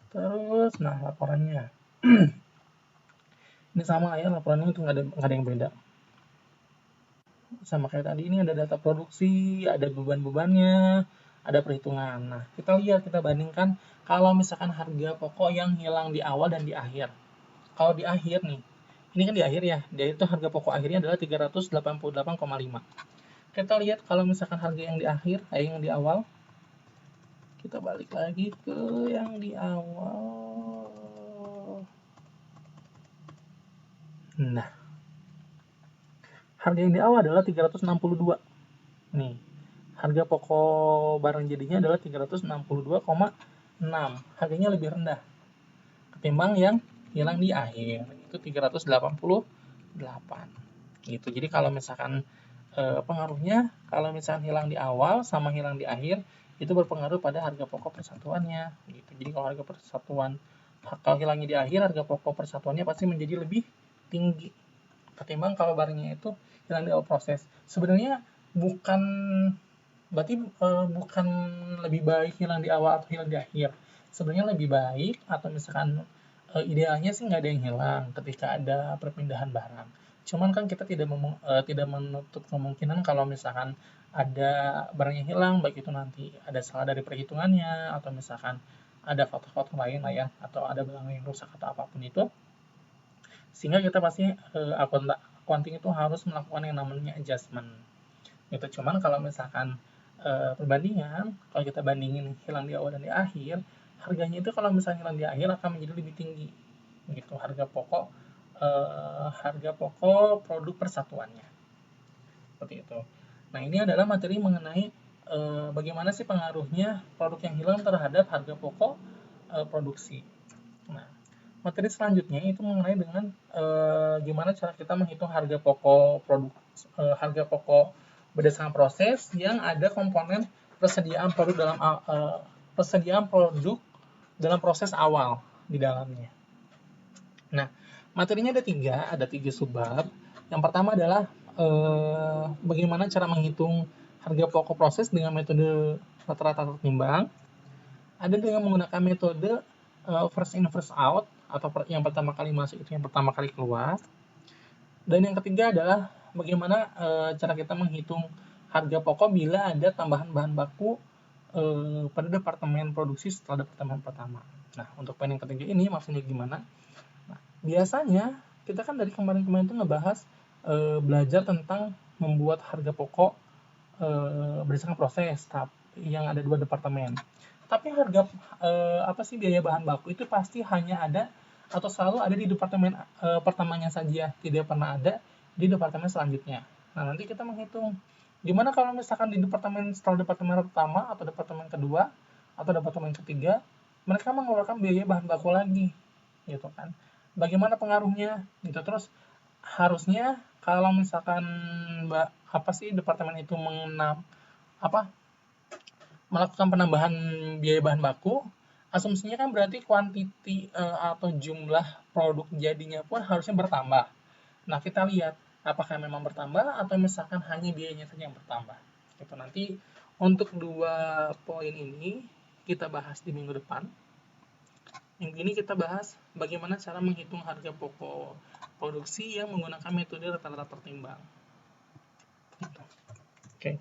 Terus, nah laporannya ini sama ya, laporannya itu nggak ada yang beda. Sama kayak tadi, ini ada data produksi, ada beban-bebannya, ada perhitungan. Nah, kita lihat, kita bandingkan kalau misalkan harga pokok yang hilang di awal dan di akhir. Kalau di akhir nih, ini kan di akhir ya, dia itu harga pokok akhirnya adalah 388,5. Kita lihat kalau misalkan harga yang di akhir, yang di awal, kita balik lagi ke yang di awal. Nah, harga yang di awal adalah 362. Nih, harga pokok barang jadinya adalah 362,6. Harganya lebih rendah ketimbang yang hilang di akhir, itu 388 gitu. Jadi kalau misalkan pengaruhnya, kalau misalkan hilang di awal sama hilang di akhir, itu berpengaruh pada harga pokok persatuannya gitu. Jadi kalau harga persatuan, kalau hilangnya di akhir, harga pokok persatuannya pasti menjadi lebih tinggi ketimbang kalau barangnya itu hilang di awal proses. Sebenarnya bukan lebih baik hilang di awal atau hilang di akhir. Sebenarnya lebih baik, atau misalkan idealnya sih nggak ada yang hilang ketika ada perpindahan barang. Cuman kan kita tidak menutup kemungkinan kalau misalkan ada barang yang hilang, baik itu nanti ada salah dari perhitungannya, atau misalkan ada faktor-faktor lain lah ya, atau ada barang yang rusak atau apapun itu, sehingga kita pasti accounting itu harus melakukan yang namanya adjustment gitu. Cuman kalau misalkan perbandingan, kalau kita bandingin hilang di awal dan di akhir, harganya itu kalau misalnya hilang di akhir akan menjadi lebih tinggi gitu, harga pokok produk persatuannya seperti itu. Nah, ini adalah materi mengenai bagaimana sih pengaruhnya produk yang hilang terhadap harga pokok produksi. Nah, materi selanjutnya itu mengenai dengan gimana cara kita menghitung harga pokok harga pokok berdasarkan proses yang ada komponen persediaan produk dalam proses awal di dalamnya. Nah, materinya ada tiga subbab. Yang pertama adalah bagaimana cara menghitung harga pokok proses dengan metode rata-rata tertimbang, ada dengan menggunakan metode first in first out, atau yang pertama kali masuk itu yang pertama kali keluar. Dan yang ketiga adalah bagaimana cara kita menghitung harga pokok bila ada tambahan bahan baku pada departemen produksi setelah departemen pertama. Nah, untuk poin yang ketiga ini maksudnya gimana? Nah, biasanya kita kan dari kemarin-kemarin itu ngebahas belajar tentang membuat harga pokok berdasarkan proses yang ada 2 departemen. Tapi harga apa sih biaya bahan baku itu pasti hanya ada atau selalu ada di departemen pertamanya saja, tidak pernah ada di departemen selanjutnya. Nah, nanti kita menghitung gimana kalau misalkan di setelah departemen pertama atau departemen kedua atau departemen ketiga mereka mengeluarkan biaya bahan baku lagi, gitu kan? Bagaimana pengaruhnya? Gitu. Terus harusnya kalau misalkan departemen itu melakukan penambahan biaya bahan baku, asumsinya kan berarti kuantiti atau jumlah produk jadinya pun harusnya bertambah. Nah, kita lihat apakah memang bertambah atau misalkan hanya biayanya saja yang bertambah. Itu nanti untuk 2 poin ini kita bahas di minggu depan. Minggu ini kita bahas bagaimana cara menghitung harga pokok produksi yang menggunakan metode rata-rata tertimbang. Oke.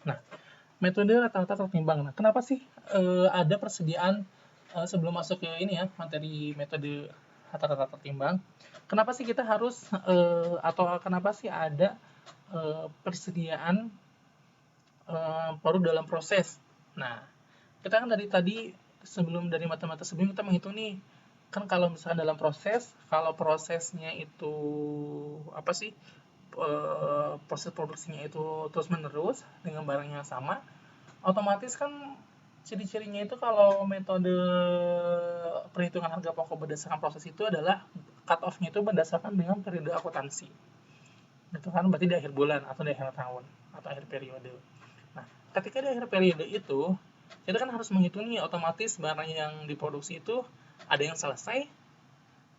Nah, metode rata-rata tertimbang. Nah, kenapa sih ada persediaan sebelum masuk ke ini ya, materi metode rata-rata tertimbang? Kenapa sih kita harus atau kenapa sih ada persediaan produk dalam proses? Nah, kita kan dari tadi dari mata-mata sebelum kita menghitung nih, kan kalau misalkan dalam proses, kalau prosesnya itu proses produksinya itu terus menerus dengan barang yang sama, otomatis kan ciri-cirinya itu kalau metode perhitungan harga pokok berdasarkan proses itu adalah cut off-nya itu berdasarkan dengan periode akuntansi. Itu kan berarti di akhir bulan atau di akhir tahun atau akhir periode. Nah, ketika di akhir periode itu kita kan harus menghitungnya, otomatis barang yang diproduksi itu ada yang selesai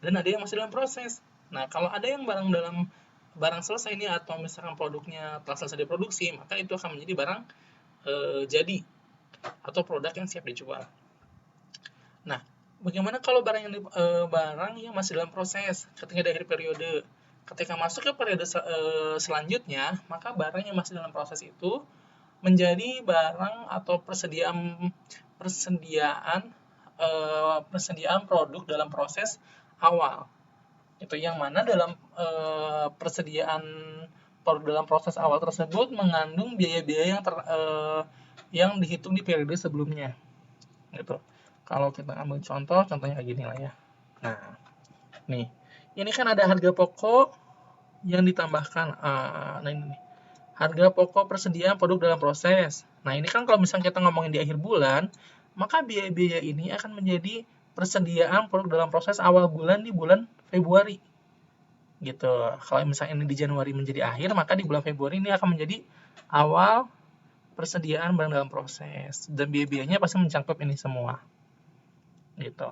dan ada yang masih dalam proses. Nah, kalau ada yang barang selesai ini atau misalkan produknya telah selesai diproduksi, maka itu akan menjadi barang jadi atau produk yang siap dijual. Nah, bagaimana kalau barang yang masih dalam proses ketika di akhir periode? Ketika masuk ke periode selanjutnya, maka barang yang masih dalam proses itu menjadi barang atau persediaan produk dalam proses awal. Itu yang mana dalam persediaan produk dalam proses awal tersebut mengandung biaya-biaya yang dihitung di periode sebelumnya. Gitu. Kalau kita ambil contohnya kayak gini lah ya. Nah, nih, ini kan ada harga pokok yang ditambahkan. Nah ini nih, harga pokok persediaan produk dalam proses. Nah, ini kan kalau misalnya kita ngomongin di akhir bulan, maka biaya-biaya ini akan menjadi persediaan produk dalam proses awal bulan di bulan Februari. Gitu. Kalau misalnya ini di Januari menjadi akhir, maka di bulan Februari ini akan menjadi awal persediaan barang dalam proses. Dan biaya-biayanya pasti mencakup ini semua. Gitu.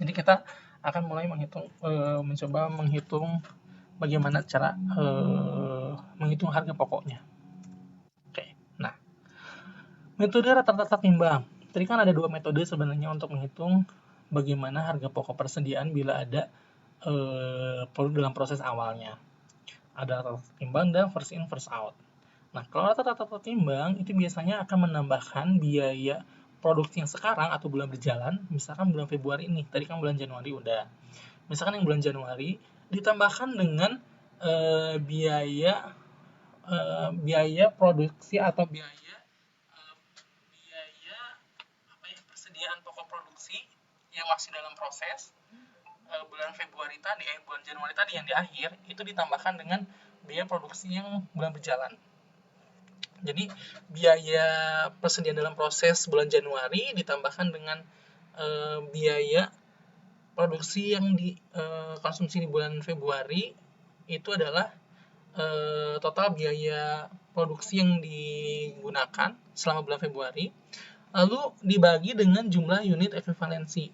Jadi kita akan mulai mencoba menghitung bagaimana cara menghitung harga pokoknya. Oke. Nah, metode rata-rata timbang. Tadi kan ada 2 metode sebenarnya untuk menghitung bagaimana harga pokok persediaan bila ada produk dalam proses awalnya. Ada rata-rata timbang dan first in first out. Nah, kalau rata-rata timbang itu biasanya akan menambahkan biaya produksi yang sekarang atau bulan berjalan, misalkan bulan Februari ini, tadi kan bulan Januari udah. Misalkan yang bulan Januari ditambahkan dengan biaya produksi atau biaya persediaan pokok produksi yang masih dalam proses bulan Februari tadi, bulan Januari tadi yang di akhir, itu ditambahkan dengan biaya produksi yang bulan berjalan. Jadi biaya persediaan dalam proses bulan Januari ditambahkan dengan biaya produksi yang dikonsumsi di bulan Februari, itu adalah total biaya produksi yang digunakan selama bulan Februari, lalu dibagi dengan jumlah unit ekuivalensi.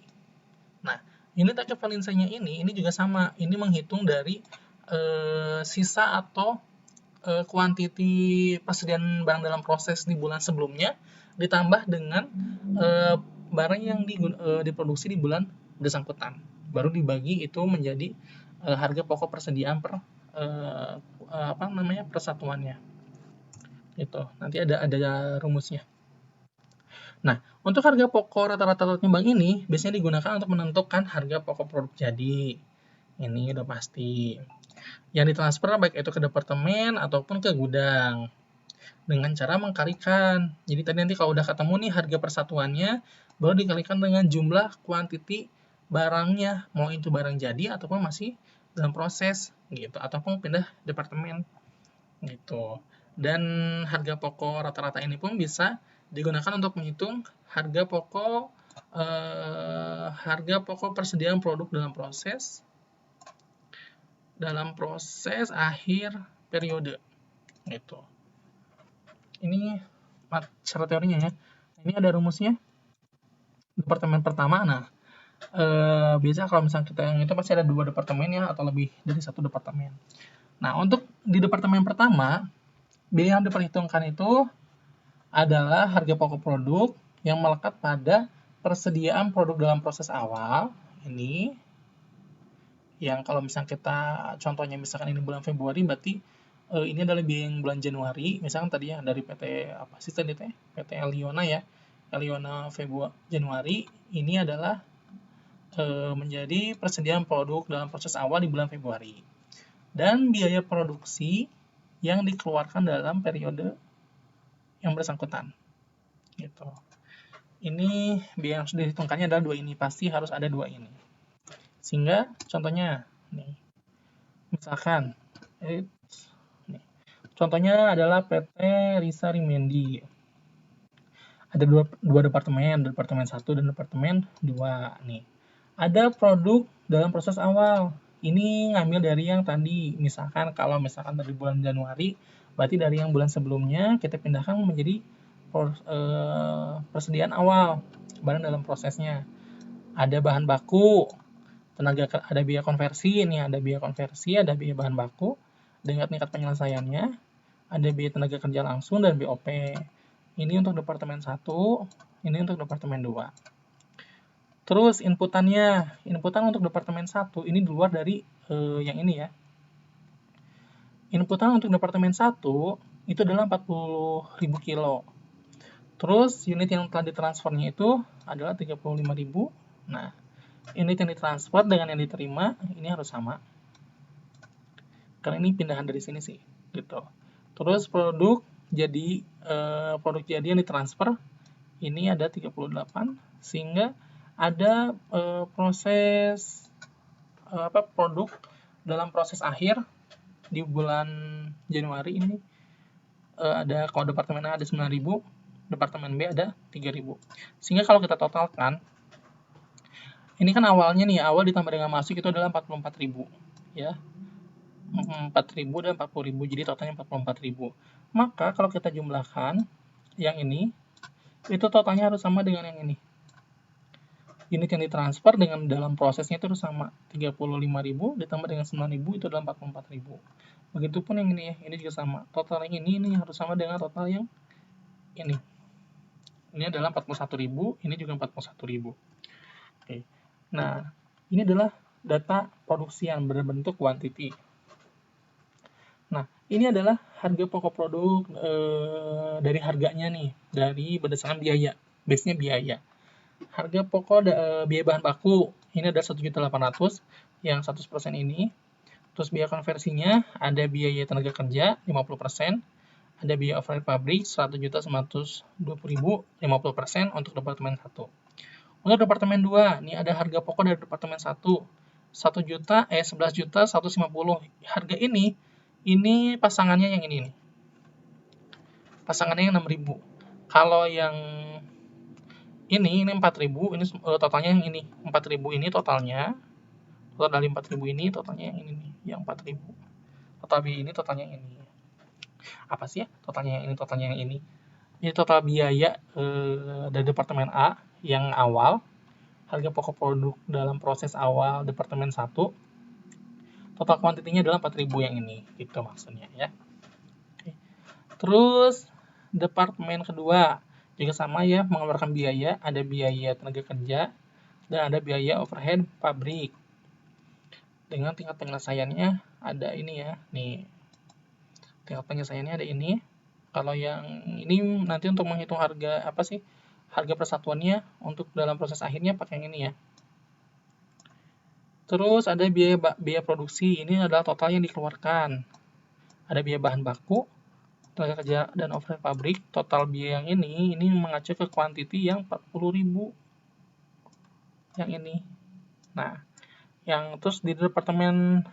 Nah, unit ekuivalensinya ini juga sama, ini menghitung dari sisa atau kuantiti persediaan barang dalam proses di bulan sebelumnya ditambah dengan barang yang diproduksi di bulan bersangkutan, baru dibagi itu menjadi harga pokok persediaan per persatuannya. Itu nanti ada rumusnya. Nah, untuk harga pokok rata-rata timbang ini biasanya digunakan untuk menentukan harga pokok produk jadi. Ini udah pasti. Yang ditransfer baik itu ke departemen ataupun ke gudang dengan cara mengkalikan. Jadi tadi nanti kalau udah ketemu nih harga persatuannya, baru dikalikan dengan jumlah kuantiti barangnya, mau itu barang jadi ataupun masih dalam proses gitu, ataupun pindah departemen gitu. Dan harga pokok rata-rata ini pun bisa digunakan untuk menghitung harga pokok persediaan produk dalam proses akhir periode gitu. Ini cara teorinya ya. Ini ada rumusnya. Departemen pertama, nah biasa kalau misalnya kita yang itu pasti ada 2 departemen ya, atau lebih dari 1 departemen. Nah, untuk di departemen pertama, biaya yang diperhitungkan itu adalah harga pokok produk yang melekat pada persediaan produk dalam proses awal. Ini yang kalau misalnya kita contohnya misalkan ini bulan Februari, berarti ini adalah biaya yang bulan Januari. Misalkan tadi ya dari PT apa sih tadi teh? PT Eliona ya. Eliona Februari Januari ini adalah menjadi persediaan produk dalam proses awal di bulan Februari. Dan biaya produksi yang dikeluarkan dalam periode yang bersangkutan. Gitu. Ini biaya yang sudah dihitungkannya adalah 2 ini, pasti harus ada 2 ini. Sehingga contohnya nih. Misalkan nih. Contohnya adalah PT Risa Rimendi. Ada dua departemen 1 dan departemen 2 nih. Ada produk dalam proses awal. Ini ngambil dari yang tadi, misalkan kalau misalkan dari bulan Januari, berarti dari yang bulan sebelumnya kita pindahkan menjadi persediaan awal, barang dalam prosesnya. Ada bahan baku, ada biaya konversi, ini ada biaya konversi, ada biaya bahan baku, dengan tingkat penyelesaiannya, ada biaya tenaga kerja langsung dan BOP. Ini untuk departemen 1, ini untuk departemen 2. Terus inputan untuk departemen 1 ini di luar dari yang ini ya. Inputan untuk departemen 1 itu adalah 40.000 kilo. Terus unit yang telah ditransfernya itu adalah 35.000. Nah, unit yang ditransfer dengan yang diterima ini harus sama. Karena ini pindahan dari sini sih, gitu. Terus produk jadi yang ditransfer ini ada 38, sehingga ada proses produk dalam proses akhir di bulan Januari ini ada, kalau departemen A ada 9.000, departemen B ada 3.000. Sehingga kalau kita totalkan, ini kan awalnya nih, awal ditambah dengan masuk itu adalah 44.000 ya. 4.000 dan 40.000, jadi totalnya 44.000. Maka kalau kita jumlahkan yang ini, itu totalnya harus sama dengan yang ini. Unit yang ditransfer dengan dalam prosesnya itu harus sama. 35.000 ditambah dengan 9.000 itu adalah 44.000. Begitupun yang ini ya, ini juga sama. Total yang ini harus sama dengan total yang ini. Ini adalah 41.000, ini juga 41.000. Oke. Nah, ini adalah data produksi yang berbentuk quantity. Nah, ini adalah harga pokok produk dari harganya nih, dari berdasarkan biaya, base-nya biaya. Harga pokok biaya bahan baku ini ada 1.800.000 yang 100% ini. Terus biaya konversinya ada biaya tenaga kerja 50%, ada biaya overhead pabrik 1.920.000 50% untuk departemen 1. Untuk departemen 2, ini ada harga pokok dari departemen 1 11.150.000. Harga ini pasangannya yang ini nih. Pasangannya yang 6.000. Kalau yang ini 4.000, ini totalnya yang ini. 4.000 ini totalnya. Total dari 4.000 ini totalnya yang ini nih, yang 4.000. Total biaya ini totalnya yang ini. Apa sih ya? Totalnya yang ini, totalnya yang ini. Ini total biaya dari departemen A yang awal. Harga pokok produk dalam proses awal departemen 1. Total kuantitinya adalah 4.000 yang ini, gitu maksudnya ya. Terus departemen kedua juga sama ya, mengeluarkan biaya, ada biaya tenaga kerja dan ada biaya overhead pabrik. Dengan tingkat penyelesaiannya ada ini ya, nih. Tingkat penyelesaiannya ada ini. Kalau yang ini nanti untuk menghitung harga apa sih? Harga persatuannya untuk dalam proses akhirnya pakai yang ini ya. Terus ada biaya produksi, ini adalah total yang dikeluarkan. Ada biaya bahan baku, tenaga kerja dan overhead pabrik. Total biaya yang ini mengacu ke kuantiti yang 40.000. Yang ini. Nah, yang terus di departemen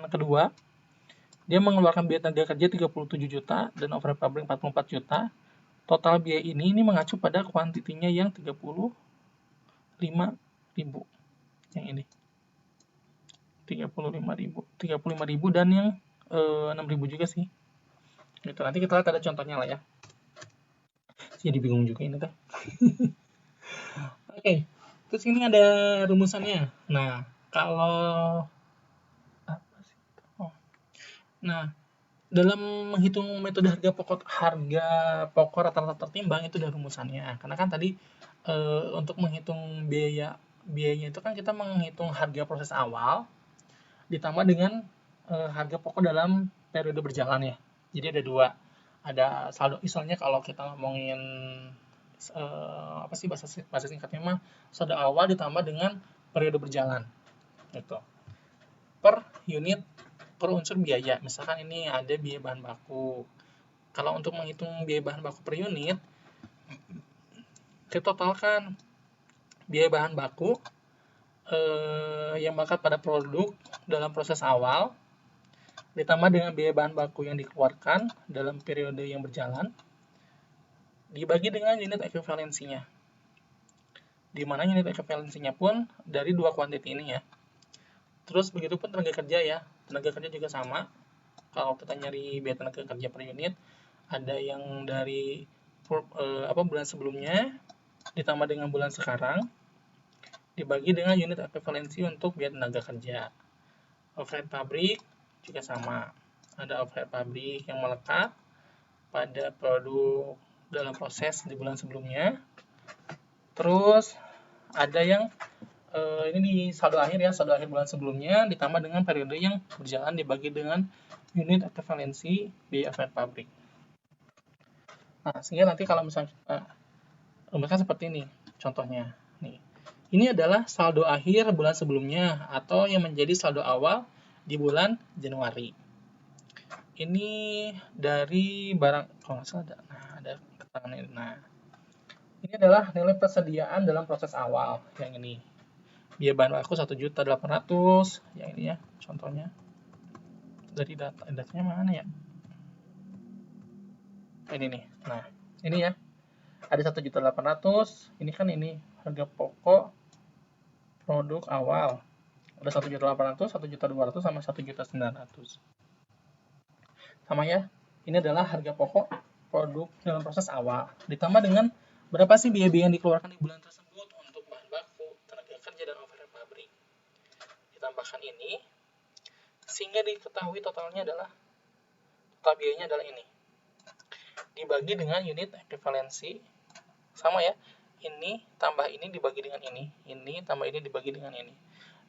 kedua, dia mengeluarkan biaya tenaga kerja 37 juta dan overhead pabrik 44 juta. Total biaya ini mengacu pada kuantitinya yang 35.000. Yang ini. 35.000 dan yang 6.000 juga sih. Gitu. Nanti kita lihat ada contohnya lah ya. Jadi bingung juga ini teh. Oke. Terus ini ada rumusannya. Nah, kalau apa sih? Oh. Nah, dalam menghitung metode harga pokok rata-rata tertimbang itu ada rumusannya. Karena kan tadi untuk menghitung biayanya itu kan kita menghitung harga proses awal ditambah dengan harga pokok dalam periode berjalan ya. Jadi ada dua. Ada saldo, misalnya kalau kita ngomongin apa sih bahasa singkatnya mah, saldo awal ditambah dengan periode berjalan. Gitu. Per unit per unsur biaya. Misalkan ini ada biaya bahan baku. Kalau untuk menghitung biaya bahan baku per unit, kita totalkan biaya bahan baku yang melekat pada produk dalam proses awal ditambah dengan biaya bahan baku yang dikeluarkan dalam periode yang berjalan dibagi dengan unit ekuivalensinya, di mana unit ekuivalensinya pun dari dua kuantiti ini ya. Terus begitu pun tenaga kerja ya, tenaga kerja juga sama. Kalau kita nyari biaya tenaga kerja per unit, ada yang dari bulan sebelumnya ditambah dengan bulan sekarang dibagi dengan unit ekuivalensi untuk biaya tenaga kerja. Overhead pabrik juga sama. Ada overhead pabrik yang melekat pada produk dalam proses di bulan sebelumnya. Terus ada yang ini di saldo akhir ya, saldo akhir bulan sebelumnya ditambah dengan periode yang berjalan dibagi dengan unit ekuivalensi biaya overhead pabrik. Nah, sehingga nanti kalau misalnya kita rumuskan seperti ini contohnya. Nih. Ini adalah saldo akhir bulan sebelumnya atau yang menjadi saldo awal di bulan Januari. Ini dari barang, kalau nggak salah ada keterangan ini. Nah, ini adalah nilai persediaan dalam proses awal yang ini. Biaya bahan baku 1.800.000 yang ini ya, contohnya. Dari datanya mana ya? Ini nih. Nah, ini ya. Ada 1.800.000, ini kan ini harga pokok produk awal. Ada 1.800.000, 1.200.000 sama 1.900.000. Sama ya. Ini adalah harga pokok produk dalam proses awal. Ditambah dengan berapa sih biaya-biaya yang dikeluarkan di bulan tersebut untuk bahan baku, tenaga kerja dan overhead pabrik. Ditambahkan ini sehingga diketahui totalnya adalah total biayanya adalah ini. Dibagi dengan unit ekuivalensi. Sama ya. Ini tambah ini dibagi dengan ini tambah ini dibagi dengan ini.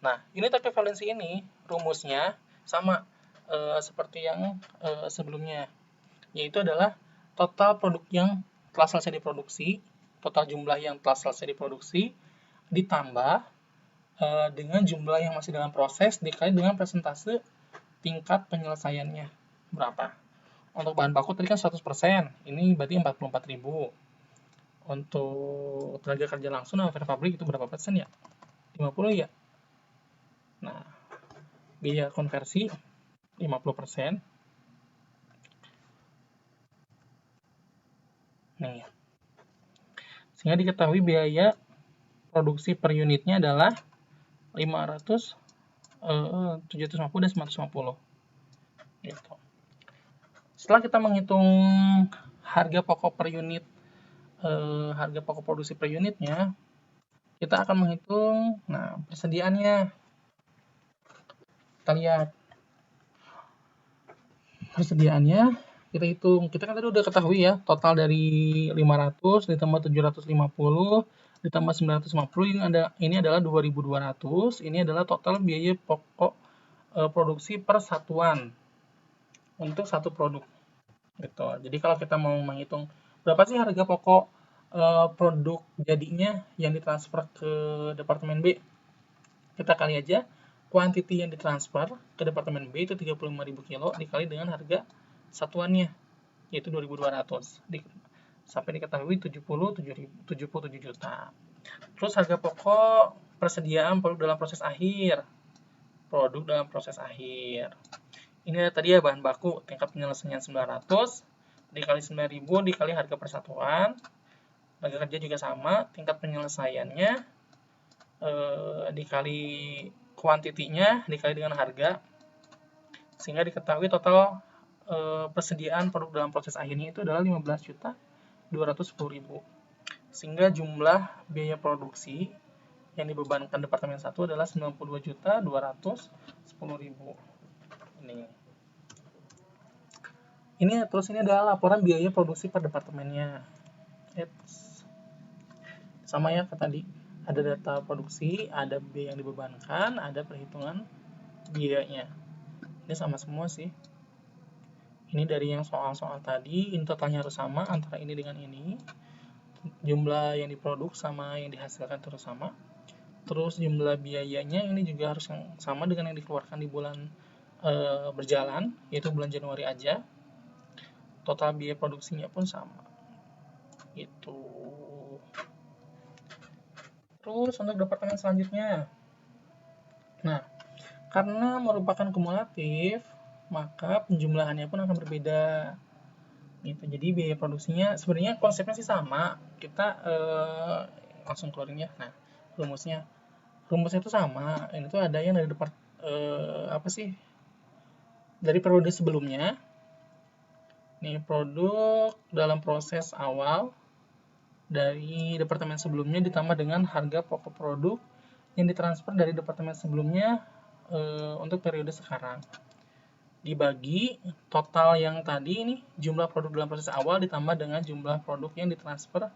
Nah, unit ekuivalensi ini rumusnya sama seperti yang sebelumnya, yaitu adalah total produk yang telah selesai diproduksi, total jumlah yang telah selesai diproduksi, ditambah dengan jumlah yang masih dalam proses dikali dengan persentase tingkat penyelesaiannya berapa. Untuk bahan baku tadi kan 100%, ini berarti 44.000. Untuk tenaga kerja langsung dan overhead pabrik itu berapa persen ya? 50 ya? Nah, biaya konversi 50%. Nih. Sehingga diketahui biaya produksi per unitnya adalah 500, 750 dan 950. Gitu. Setelah kita menghitung harga pokok per unit, harga pokok produksi per unitnya, kita akan menghitung persediaannya. Kita lihat persediaannya Kita hitung. Kita kan tadi udah ketahui ya, total dari 500 ditambah 750 ditambah 950 ini adalah 2.200. Ini adalah total biaya pokok produksi per satuan untuk satu produk. Gitu. Jadi kalau kita mau menghitung berapa sih harga pokok produk jadinya yang ditransfer ke departemen B, kita kali aja kuantiti yang ditransfer ke departemen B itu 35.000 kilo dikali dengan harga satuannya yaitu 2.200 sampai diketahui 77 juta. Terus harga pokok persediaan produk dalam proses akhir. Produk dalam proses akhir. Ini tadi ya bahan baku tingkat penyelesaian 900 dikali 9.000 dikali harga persatuan. Tenaga kerja juga sama, tingkat penyelesaiannya dikali kuantitinya dikali dengan harga, sehingga diketahui total persediaan produk dalam proses akhirnya itu adalah 15.210.000. Sehingga jumlah biaya produksi yang dibebankan Departemen 1 adalah 92.210.000. Ini terus ini adalah laporan biaya produksi per departemennya. Sama ya kayak tadi. Ada data produksi, ada biaya yang dibebankan, ada perhitungan biayanya. Ini sama semua sih. Ini dari yang soal-soal tadi, ini totalnya harus sama antara ini dengan ini. Jumlah yang diproduksi sama yang dihasilkan terus sama. Terus jumlah biayanya ini juga harus yang sama dengan yang dikeluarkan di bulan berjalan, yaitu bulan Januari aja. Total biaya produksinya pun sama. Itu. Terus untuk departemen selanjutnya. Nah, karena merupakan kumulatif, maka penjumlahannya pun akan berbeda. Gitu. Jadi biaya produksinya sebenarnya konsepnya sih sama. Kita langsung keluarin ya. Nah, rumusnya itu sama. Ini tuh ada yang dari dari periode sebelumnya. Ini produk dalam proses awal dari departemen sebelumnya ditambah dengan harga pokok produk yang ditransfer dari departemen sebelumnya untuk periode sekarang. Dibagi total yang tadi ini jumlah produk dalam proses awal ditambah dengan jumlah produk yang ditransfer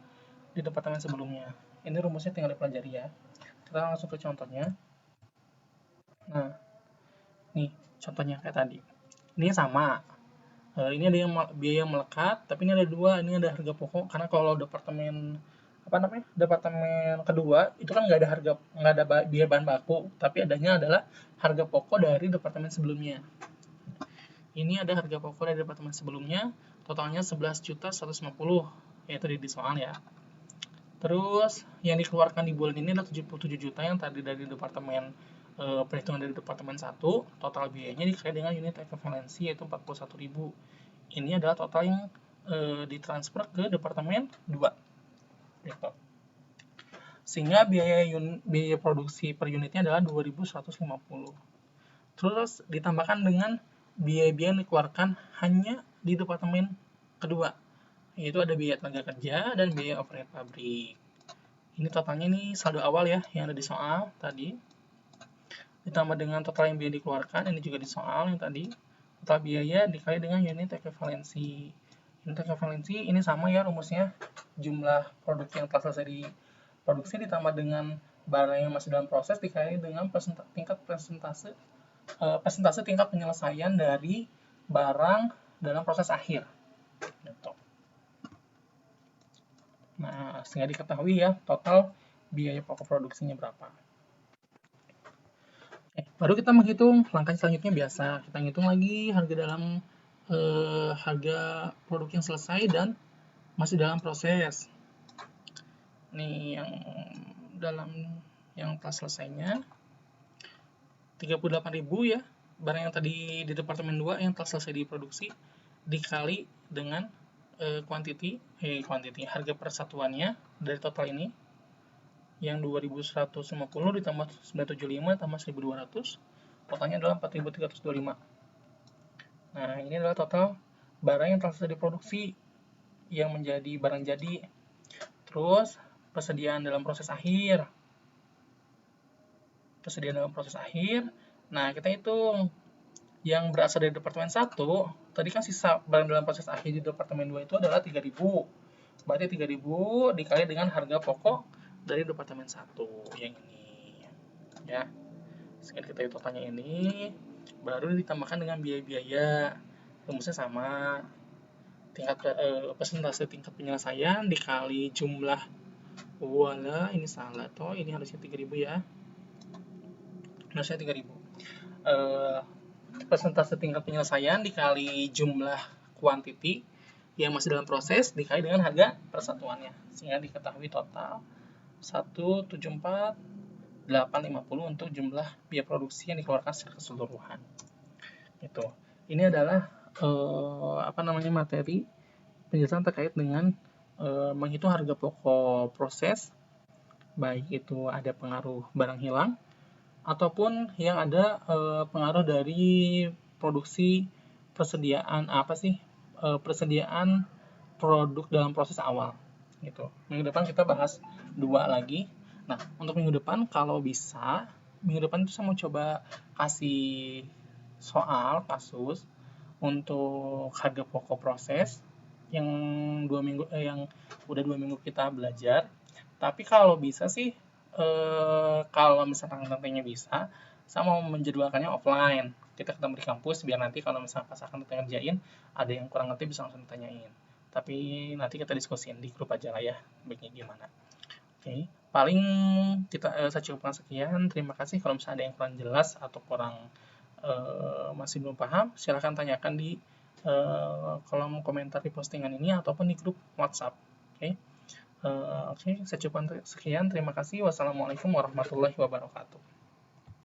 di departemen sebelumnya. Ini rumusnya tinggal dipelajari ya. Kita langsung ke contohnya. Nah, nih contohnya kayak tadi. Ini sama. Ini ada yang biaya melekat, tapi ini ada dua. Ini ada harga pokok karena kalau departemen departemen kedua itu kan nggak ada biaya bahan baku, tapi adanya adalah harga pokok dari departemen sebelumnya. Ini ada harga pokok dari departemen sebelumnya, totalnya 11.150, yaitu di soal ya. Terus yang dikeluarkan di bulan ini adalah 77 juta yang tadi dari departemen perhitungan dari departemen 1, total biayanya dikali dengan unit ekuivalensi yaitu 41.000. Ini adalah total yang ditransfer ke departemen 2. Gitu. Sehingga biaya produksi per unitnya adalah 2.150. Terus ditambahkan dengan biaya-biaya yang dikeluarkan hanya di departemen kedua, yaitu ada biaya tenaga kerja dan biaya overhead pabrik. Ini totalnya ini saldo awal ya yang ada di soal tadi. Ditambah dengan total yang biaya dikeluarkan, ini juga di soal yang tadi. Total biaya dikali dengan unit ekuivalensi. Unit ekuivalensi ini sama ya rumusnya. Jumlah produk yang telah selesai diproduksi ditambah dengan barang yang masih dalam proses dikali dengan tingkat persentase tingkat penyelesaian dari barang dalam proses akhir. Gitu. Nah, sehingga diketahui ya total biaya pokok produksinya berapa. Baru kita menghitung langkah selanjutnya biasa. Kita hitung lagi harga dalam harga produk yang selesai dan masih dalam proses. Nih yang telah selesainya 38.000 ya. Barang yang tadi di departemen 2 yang telah selesai diproduksi dikali dengan kuantiti harga persatuannya dari total ini yang 2.150 ditambah 975 tambah 1.200, totalnya adalah 4.325. Nah, ini adalah total barang yang telah selesai diproduksi yang menjadi barang jadi. Terus persediaan dalam proses akhir. Nah, kita hitung yang berasal dari Departemen 1, tadi kan sisa barang dalam proses akhir di Departemen 2 itu adalah 3.000. Berarti 3.000 dikali dengan harga pokok dari Departemen 1 yang ini. Ya. Sekian kita totalnya ini, baru ditambahkan dengan biaya-biaya. Rumusnya sama. Persentase tingkat penyelesaian dikali jumlah. Wala, ini salah toh, ini harusnya 3.000 ya. Harusnya 3.000. Persentase tingkat penyelesaian dikali jumlah kuantiti yang masih dalam proses dikali dengan harga persatuannya, sehingga diketahui total 174.850 untuk jumlah biaya produksi yang dikeluarkan secara keseluruhan. Itu. Ini adalah materi penjelasan terkait dengan menghitung harga pokok proses, baik itu ada pengaruh barang hilang ataupun yang ada pengaruh dari produksi persediaan persediaan produk dalam proses awal gitu. Minggu depan kita bahas 2 lagi. Nah, untuk minggu depan kalau bisa, minggu depan itu saya mau coba kasih soal kasus untuk harga pokok proses yang yang udah 2 minggu kita belajar. Tapi kalau bisa sih kalau misalkan nantinya bisa, saya mau menjadwalkannya offline. Kita ketemu di kampus biar nanti kalau misalkan pas akan kita ngerjain, ada yang kurang ngerti bisa langsung ditanyain. Tapi nanti kita diskusiin di grup aja lah ya, baiknya gimana. Oke, paling saya cukupkan sekian. Terima kasih. Kalau misalnya ada yang kurang jelas atau kurang masih belum paham, silahkan tanyakan di kolom komentar di postingan ini ataupun di grup WhatsApp. Oke, saya cukupkan sekian. Terima kasih. Wassalamualaikum warahmatullahi wabarakatuh.